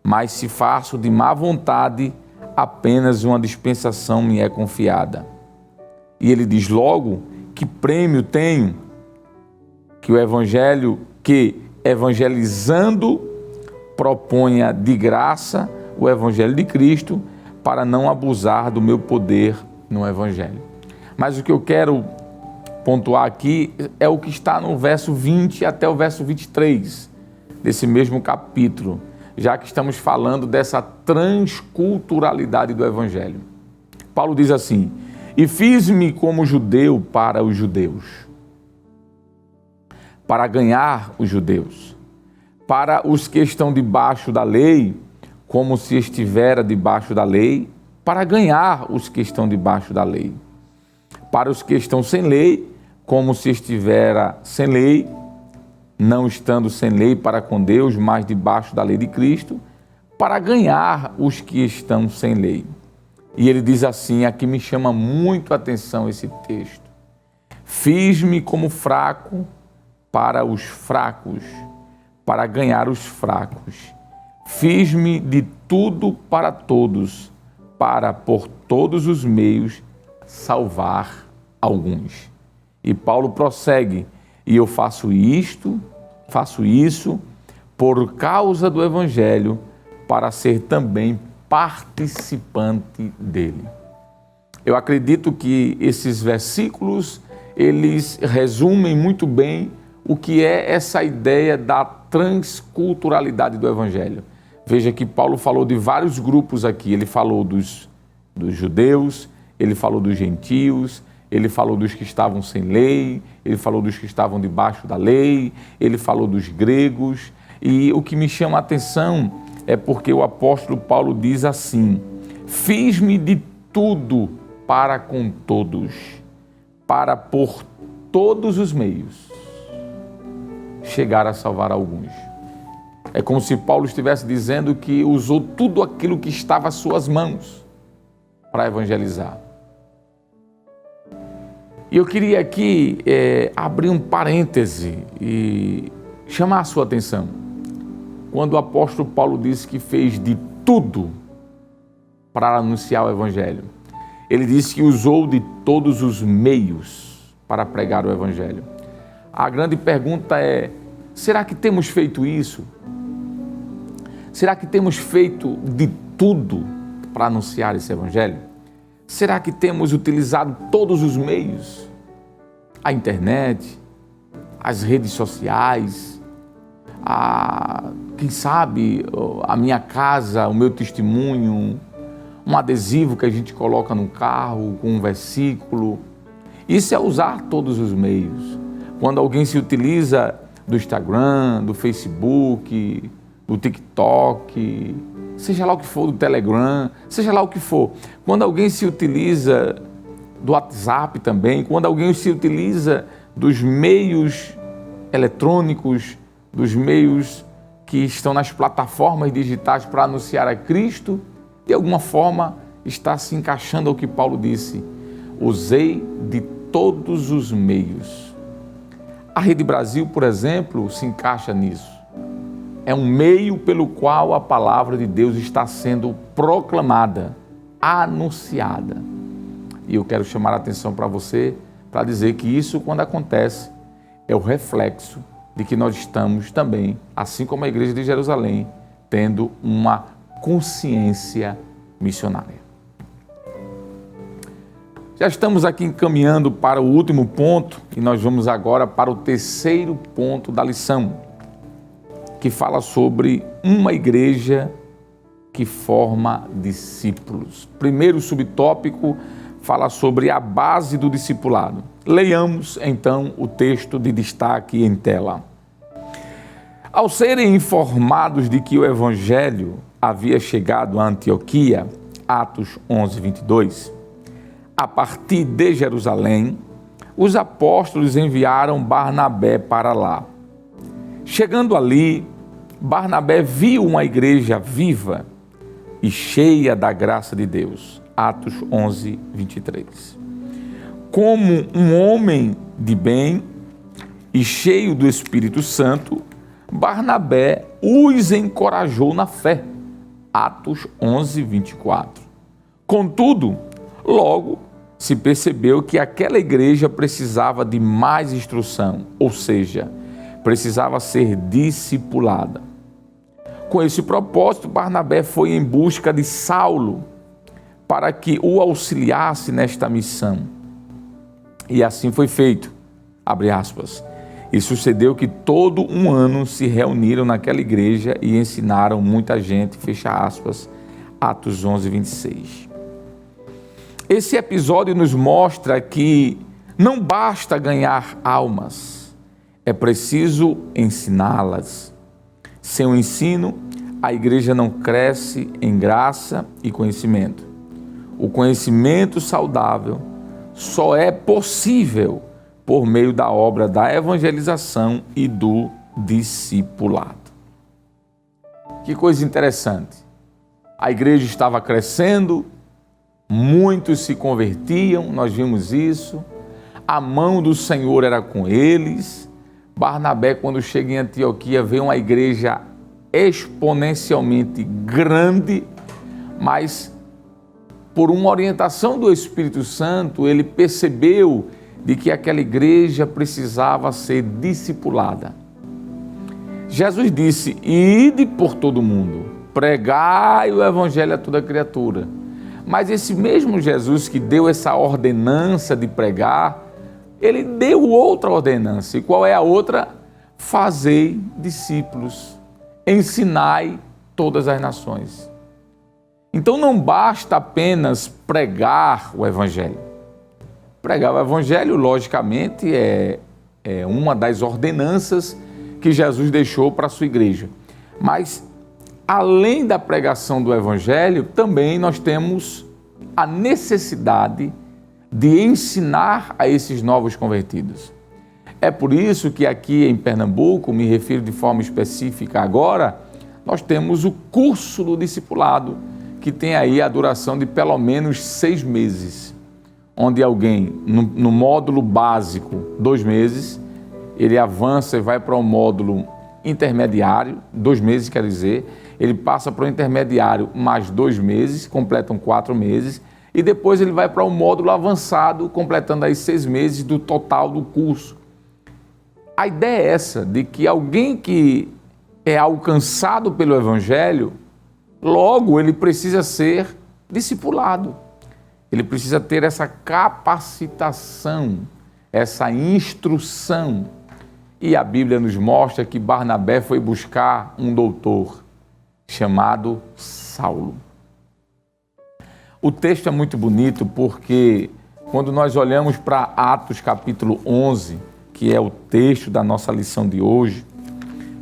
mas se faço de má vontade, apenas uma dispensação me é confiada. E ele diz logo: que prêmio tenho? Que o Evangelho, que evangelizando, proponha de graça o Evangelho de Cristo, para não abusar do meu poder no Evangelho. Mas o que eu quero pontuar aqui é o que está no verso 20 até o verso 23 desse mesmo capítulo, já que estamos falando dessa transculturalidade do Evangelho. Paulo diz assim: e fiz-me como judeu para os judeus, para ganhar os judeus, para os que estão debaixo da lei, como se estivera debaixo da lei, para ganhar os que estão debaixo da lei, para os que estão sem lei, como se estivera sem lei, não estando sem lei para com Deus, mas debaixo da lei de Cristo, para ganhar os que estão sem lei. E ele diz assim, aqui me chama muito a atenção esse texto: fiz-me como fraco para os fracos, para ganhar os fracos. Fiz-me de tudo para todos, para por todos os meios salvar alguns. E Paulo prossegue: e eu faço isso por causa do Evangelho, para ser também participante dele. Eu acredito que esses versículos, eles resumem muito bem o que é essa ideia da transculturalidade do Evangelho. Veja que Paulo falou de vários grupos aqui. Ele falou dos judeus, ele falou dos gentios, ele falou dos que estavam sem lei, ele falou dos que estavam debaixo da lei, ele falou dos gregos. E o que me chama a atenção é porque o apóstolo Paulo diz assim: fiz-me de tudo para com todos, para por todos os meios chegar a salvar alguns. É como se Paulo estivesse dizendo que usou tudo aquilo que estava às suas mãos para evangelizar. E eu queria aqui abrir um parêntese e chamar a sua atenção. Quando o apóstolo Paulo disse que fez de tudo para anunciar o Evangelho, ele disse que usou de todos os meios para pregar o Evangelho. A grande pergunta é: será que temos feito isso? Será que temos feito de tudo para anunciar esse Evangelho? Será que temos utilizado todos os meios? A internet, as redes sociais, quem sabe a minha casa, o meu testemunho, um adesivo que a gente coloca no carro com um versículo. Isso é usar todos os meios. Quando alguém se utiliza do Instagram, do Facebook, do TikTok, seja lá o que for, do Telegram, seja lá o que for. Quando alguém se utiliza do WhatsApp também, quando alguém se utiliza dos meios eletrônicos, dos meios que estão nas plataformas digitais para anunciar a Cristo, de alguma forma está se encaixando ao que Paulo disse: usei de todos os meios. A Rede Brasil, por exemplo, se encaixa nisso. É um meio pelo qual a palavra de Deus está sendo proclamada, anunciada. E eu quero chamar a atenção para você, para dizer que isso, quando acontece, é o reflexo de que nós estamos também, assim como a Igreja de Jerusalém, tendo uma consciência missionária. Já estamos aqui encaminhando para o último ponto e nós vamos agora para o terceiro ponto da lição, que fala sobre uma igreja que forma discípulos. Primeiro subtópico fala sobre a base do discipulado. Leiamos então o texto de destaque em tela. Ao serem informados de que o Evangelho havia chegado a Antioquia, Atos 11, 22, a partir de Jerusalém, os apóstolos enviaram Barnabé para lá. Chegando ali, Barnabé viu uma igreja viva e cheia da graça de Deus. Atos 11, 23. Como um homem de bem e cheio do Espírito Santo, Barnabé os encorajou na fé, Atos 11, 24. Contudo, logo se percebeu que aquela igreja precisava de mais instrução, ou seja, precisava ser discipulada. Com esse propósito, Barnabé foi em busca de Saulo para que o auxiliasse nesta missão. E assim foi feito, abre aspas. E sucedeu que todo um ano se reuniram naquela igreja e ensinaram muita gente, fecha aspas, Atos 11, 26. Esse episódio nos mostra que não basta ganhar almas, é preciso ensiná-las. Sem o ensino, a igreja não cresce em graça e conhecimento. O conhecimento saudável só é possível por meio da obra da evangelização e do discipulado. Que coisa interessante. A igreja estava crescendo, muitos se convertiam, nós vimos isso. A mão do Senhor era com eles. Barnabé, quando chega em Antioquia, vê uma igreja exponencialmente grande, mas por uma orientação do Espírito Santo, ele percebeu de que aquela igreja precisava ser discipulada. Jesus disse: ide por todo mundo, pregai o evangelho a toda criatura. Mas esse mesmo Jesus que deu essa ordenança de pregar, ele deu outra ordenança. E qual é a outra? Fazei discípulos, ensinai todas as nações. Então não basta apenas pregar o evangelho. Pregar o evangelho, logicamente, é uma das ordenanças que Jesus deixou para a sua igreja. Mas, além da pregação do evangelho, também nós temos a necessidade de ensinar a esses novos convertidos. É por isso que aqui em Pernambuco, me refiro de forma específica agora, nós temos o curso do discipulado, que tem aí a duração de pelo menos 6 meses, onde alguém, no módulo básico, 2 meses, ele avança e vai para o módulo intermediário, 2 meses quer dizer, ele passa para o intermediário mais 2 meses, completam 4 meses, e depois ele vai para o módulo avançado, completando aí 6 meses do total do curso. A ideia é essa, de que alguém que é alcançado pelo Evangelho, logo ele precisa ser discipulado. Ele precisa ter essa capacitação, essa instrução. E a Bíblia nos mostra que Barnabé foi buscar um doutor chamado Saulo. O texto é muito bonito porque quando nós olhamos para Atos capítulo 11, que é o texto da nossa lição de hoje,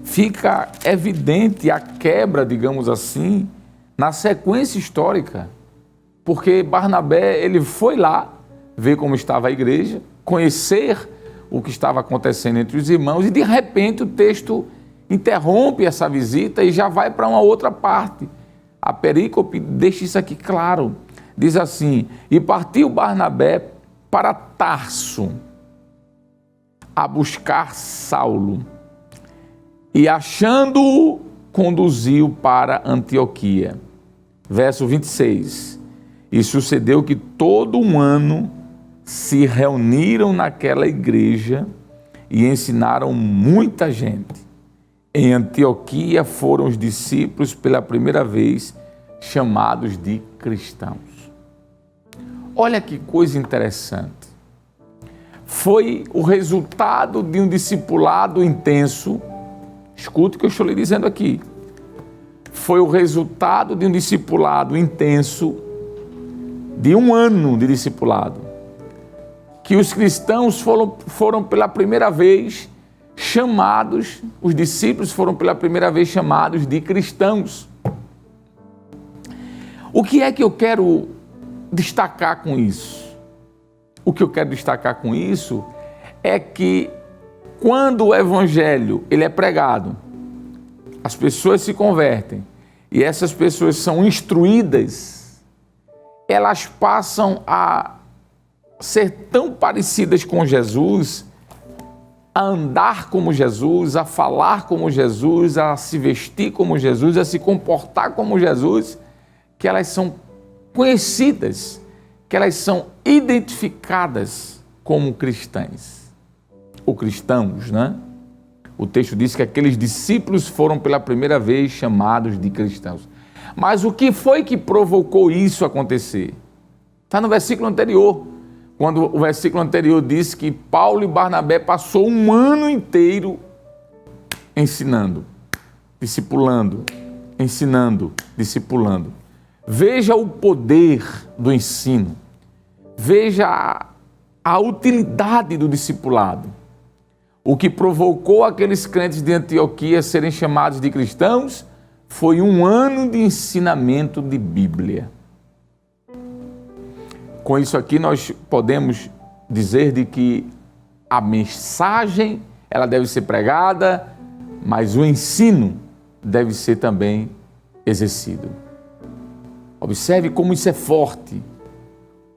fica evidente a quebra, digamos assim, na sequência histórica. Porque Barnabé, ele foi lá ver como estava a igreja, conhecer o que estava acontecendo entre os irmãos e de repente o texto interrompe essa visita e já vai para uma outra parte. A perícope deixa isso aqui claro. Diz assim: e partiu Barnabé para Tarso a buscar Saulo e achando-o conduziu para Antioquia. Verso 26. E sucedeu que todo um ano se reuniram naquela igreja e ensinaram muita gente. Em Antioquia foram os discípulos pela primeira vez chamados de cristãos. Olha que coisa interessante. Foi o resultado de um discipulado intenso. Escute o que eu estou lhe dizendo aqui. Foi o resultado de um discipulado intenso, de um ano de discipulado, que os cristãos foram pela primeira vez chamados, os discípulos foram pela primeira vez chamados de cristãos. O que é que eu quero destacar com isso? O que eu quero destacar com isso é que quando o evangelho ele é pregado, as pessoas se convertem e essas pessoas são instruídas, elas passam a ser tão parecidas com Jesus, a andar como Jesus, a falar como Jesus, a se vestir como Jesus, a se comportar como Jesus, que elas são conhecidas, que elas são identificadas como cristãs, ou cristãos, né? O texto diz que aqueles discípulos foram pela primeira vez chamados de cristãos. Mas o que foi que provocou isso acontecer? Está no versículo anterior, quando o versículo anterior diz que Paulo e Barnabé passou um ano inteiro ensinando, discipulando, ensinando, discipulando. Veja o poder do ensino, veja a utilidade do discipulado. O que provocou aqueles crentes de Antioquia serem chamados de cristãos foi um ano de ensinamento de Bíblia. Com isso aqui nós podemos dizer de que a mensagem ela deve ser pregada, mas o ensino deve ser também exercido. Observe como isso é forte.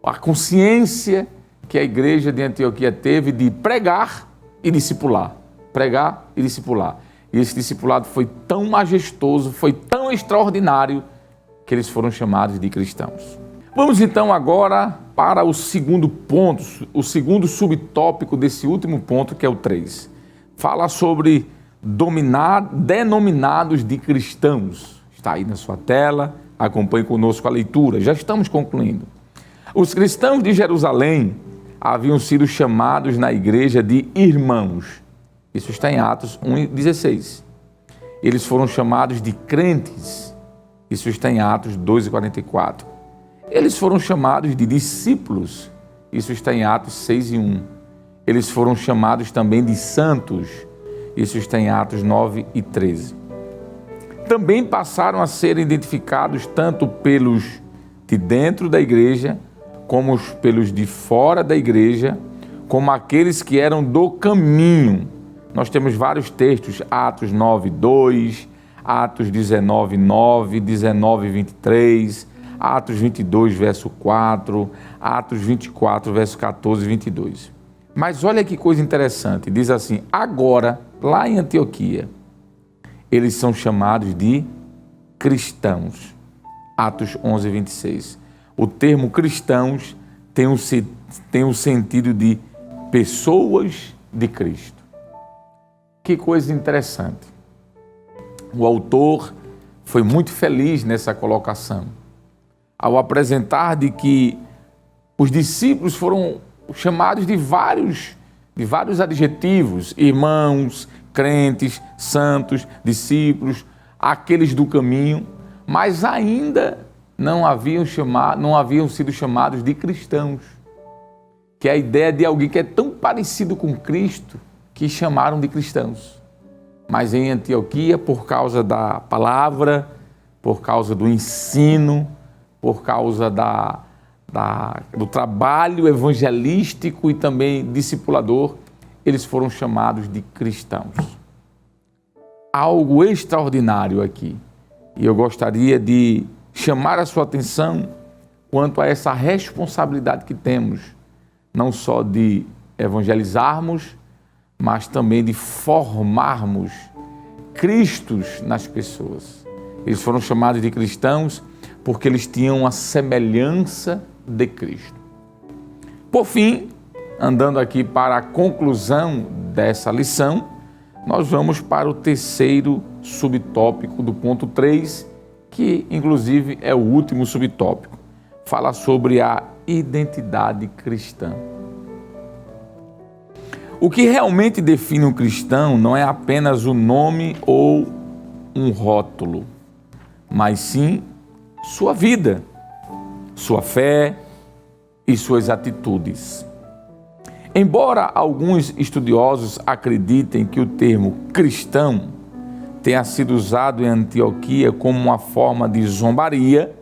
A consciência que a igreja de Antioquia teve de pregar e discipular. Pregar e discipular. E esse discipulado foi tão majestoso, foi tão extraordinário, que eles foram chamados de cristãos. Vamos então agora para o segundo ponto, o segundo subtópico desse último ponto, que é o 3. Fala sobre denominados de cristãos. Está aí na sua tela, acompanhe conosco a leitura. Já estamos concluindo. Os cristãos de Jerusalém haviam sido chamados na igreja de irmãos. Isso está em Atos 1:16. Eles foram chamados de crentes. Isso está em Atos 2:44. Eles foram chamados de discípulos. Isso está em Atos 6:1. Eles foram chamados também de santos. Isso está em Atos 9:13. Também passaram a ser identificados tanto pelos de dentro da igreja, como pelos de fora da igreja, como aqueles que eram do caminho. Nós temos vários textos, Atos 9:2, Atos 19:9, 19:23, Atos 22, verso 4, Atos 24, verso 14 e 22. Mas olha que coisa interessante, diz assim: agora, lá em Antioquia, eles são chamados de cristãos. Atos 11:26. O termo cristãos tem o sentido de pessoas de Cristo. Que coisa interessante. O autor foi muito feliz nessa colocação, ao apresentar de que os discípulos foram chamados de vários adjetivos: irmãos, crentes, santos, discípulos, aqueles do caminho, mas ainda não haviam sido chamados de cristãos, que é a ideia de alguém que é tão parecido com Cristo que chamaram de cristãos. Mas em Antioquia, por causa da palavra, por causa do ensino, por causa do trabalho evangelístico e também discipulador, eles foram chamados de cristãos. Algo extraordinário aqui. E eu gostaria de chamar a sua atenção quanto a essa responsabilidade que temos, não só de evangelizarmos, mas também de formarmos Cristos nas pessoas. Eles foram chamados de cristãos porque eles tinham a semelhança de Cristo. Por fim, andando aqui para a conclusão dessa lição, nós vamos para o terceiro subtópico do ponto 3, que inclusive é o último subtópico. Fala sobre a identidade cristã. O que realmente define um cristão não é apenas o nome ou um rótulo, mas sim sua vida, sua fé e suas atitudes. Embora alguns estudiosos acreditem que o termo cristão tenha sido usado em Antioquia como uma forma de zombaria,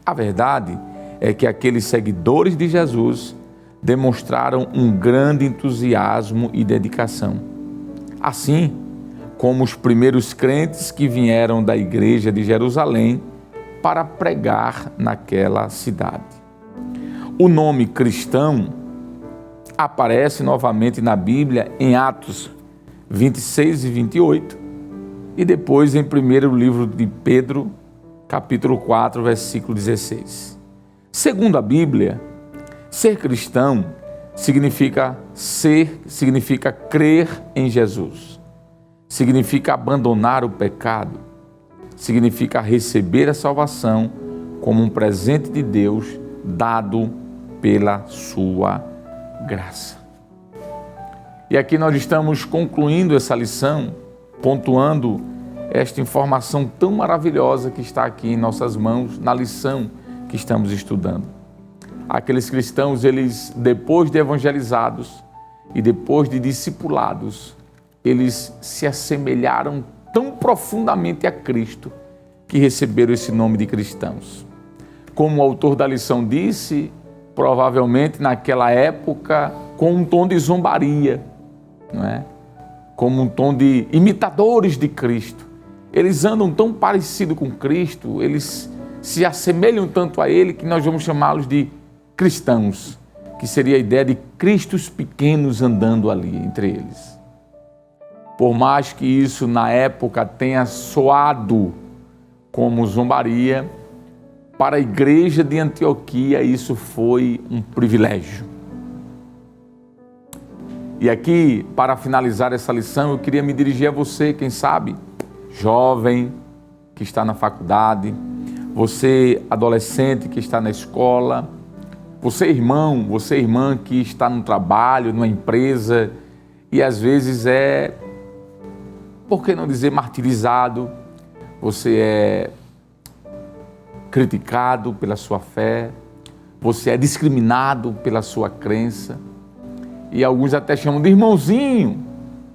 a verdade é que aqueles seguidores de Jesus demonstraram um grande entusiasmo e dedicação, assim como os primeiros crentes que vieram da igreja de Jerusalém para pregar naquela cidade. O nome cristão aparece novamente na Bíblia em Atos 26 e 28 e depois em primeiro livro de Pedro, capítulo 4, versículo 16. Segundo a Bíblia, ser cristão significa crer em Jesus, significa abandonar o pecado, significa receber a salvação como um presente de Deus dado pela sua graça. E aqui nós estamos concluindo essa lição, pontuando esta informação tão maravilhosa que está aqui em nossas mãos, na lição que estamos estudando. Aqueles cristãos, eles, depois de evangelizados e depois de discipulados, eles se assemelharam tão profundamente a Cristo que receberam esse nome de cristãos. Como o autor da lição disse, provavelmente naquela época, com um tom de zombaria, não é? Como um tom de imitadores de Cristo. Eles andam tão parecido com Cristo, eles se assemelham tanto a Ele que nós vamos chamá-los de cristãos, que seria a ideia de cristos pequenos andando ali entre eles. Por mais que isso na época tenha soado como zombaria, para a igreja de Antioquia isso foi um privilégio. E aqui, para finalizar essa lição, eu queria me dirigir a você, quem sabe, jovem que está na faculdade, você adolescente que está na escola, você irmão, você irmã que está no trabalho, numa empresa e às vezes é, por que não dizer, martirizado, você é criticado pela sua fé, você é discriminado pela sua crença e alguns até chamam de irmãozinho,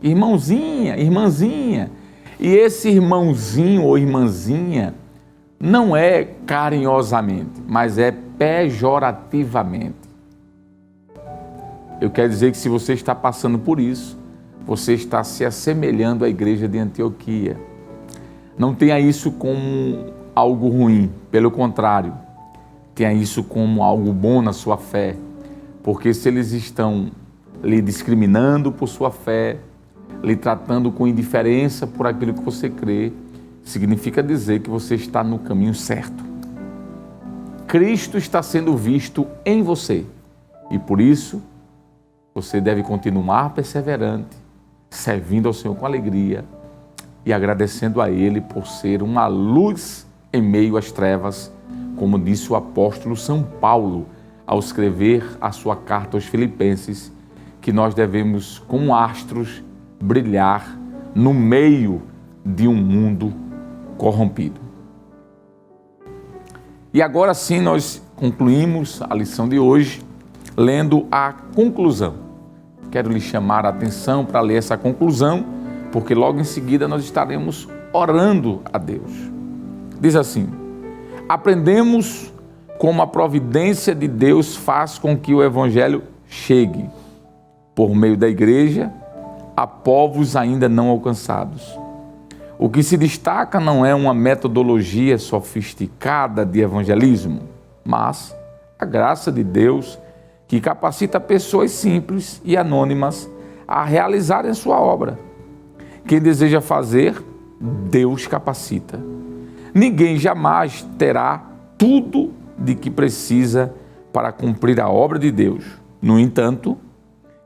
irmãozinha, irmãzinha. E esse irmãozinho ou irmãzinha não é carinhosamente, mas é pejorativamente. Eu quero dizer que se você está passando por isso, você está se assemelhando à igreja de Antioquia. Não tenha isso como algo ruim, pelo contrário, tenha isso como algo bom na sua fé, porque se eles estão lhe discriminando por sua fé, lhe tratando com indiferença por aquilo que você crê, significa dizer que você está no caminho certo. Cristo está sendo visto em você e por isso você deve continuar perseverante, servindo ao Senhor com alegria e agradecendo a Ele por ser uma luz em meio às trevas, como disse o apóstolo São Paulo ao escrever a sua carta aos Filipenses, que nós devemos, como astros, brilhar no meio de um mundo corrompido. E agora sim nós concluímos a lição de hoje lendo a conclusão. Quero lhe chamar a atenção para ler essa conclusão, porque logo em seguida nós estaremos orando a Deus. Diz assim: aprendemos como a providência de Deus faz com que o Evangelho chegue, por meio da igreja, a povos ainda não alcançados. O que se destaca não é uma metodologia sofisticada de evangelismo, mas a graça de Deus que capacita pessoas simples e anônimas a realizarem a sua obra. Quem deseja fazer, Deus capacita. Ninguém jamais terá tudo de que precisa para cumprir a obra de Deus. No entanto,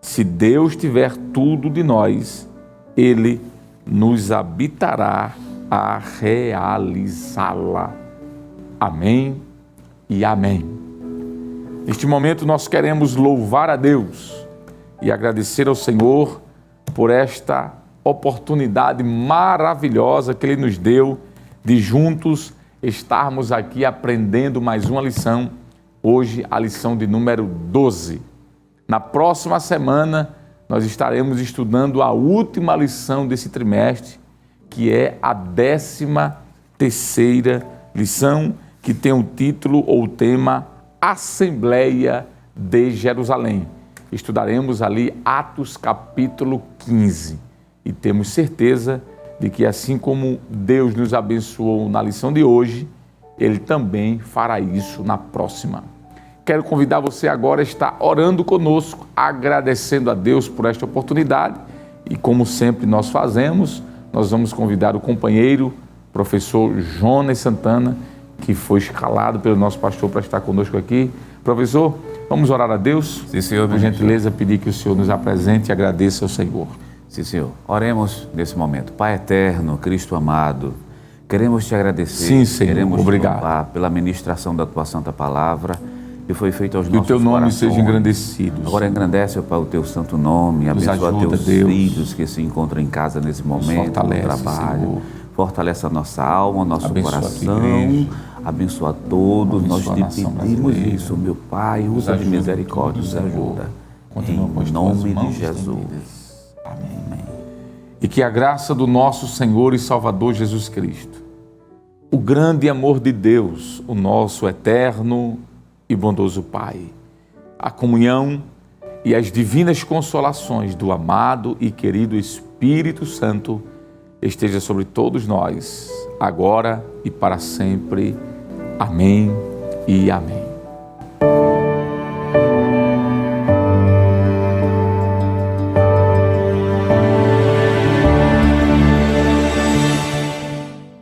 se Deus tiver tudo de nós, Ele nos habitará a realizá-la. Amém e amém. Neste momento nós queremos louvar a Deus e agradecer ao Senhor por esta oportunidade maravilhosa que Ele nos deu de juntos estarmos aqui aprendendo mais uma lição, hoje a lição de número 12. Na próxima semana nós estaremos estudando a última lição desse trimestre, que é a 13ª lição, que tem o título ou o tema Assembleia de Jerusalém. Estudaremos ali Atos capítulo 15 e temos certeza de que assim como Deus nos abençoou na lição de hoje, Ele também fará isso na próxima. quero convidar você agora a estar orando conosco, agradecendo a Deus por esta oportunidade. E como sempre nós fazemos, nós vamos convidar o companheiro, professor Jonas Santana, que foi escalado pelo nosso pastor para estar conosco aqui. Professor, vamos orar a Deus? Sim, Senhor. Por gentileza, pedir que o Senhor nos apresente e agradeça ao Senhor. Sim, Senhor. Oremos nesse momento. Pai eterno, Cristo amado, queremos te agradecer. Sim, Senhor. Queremos Obrigado. te louvar pela ministração da tua santa palavra que foi feita aos Que nossos o teu nome corações. seja engrandecido. Agora Senhor. engrandece, ó Pai, o teu santo nome, Nos abençoa ajuda, teus Deus. filhos que se encontram em casa nesse momento, fortalece, no trabalho. Senhor. Fortalece a nossa alma, o nosso Abençoa a tua coração. igreja. Abençoa a todos. Abençoa a Nós te nação pedimos brasileira. isso, meu Pai. Usa de ajuda, misericórdia, nos Senhor. ajuda. Continua com as Em tuas nome mãos de Jesus. estendidas. Amém. E que a graça do nosso Senhor e Salvador Jesus Cristo, o grande amor de Deus, o nosso eterno e bondoso Pai, a comunhão e as divinas consolações do amado e querido Espírito Santo esteja sobre todos nós, agora e para sempre. Amém e amém.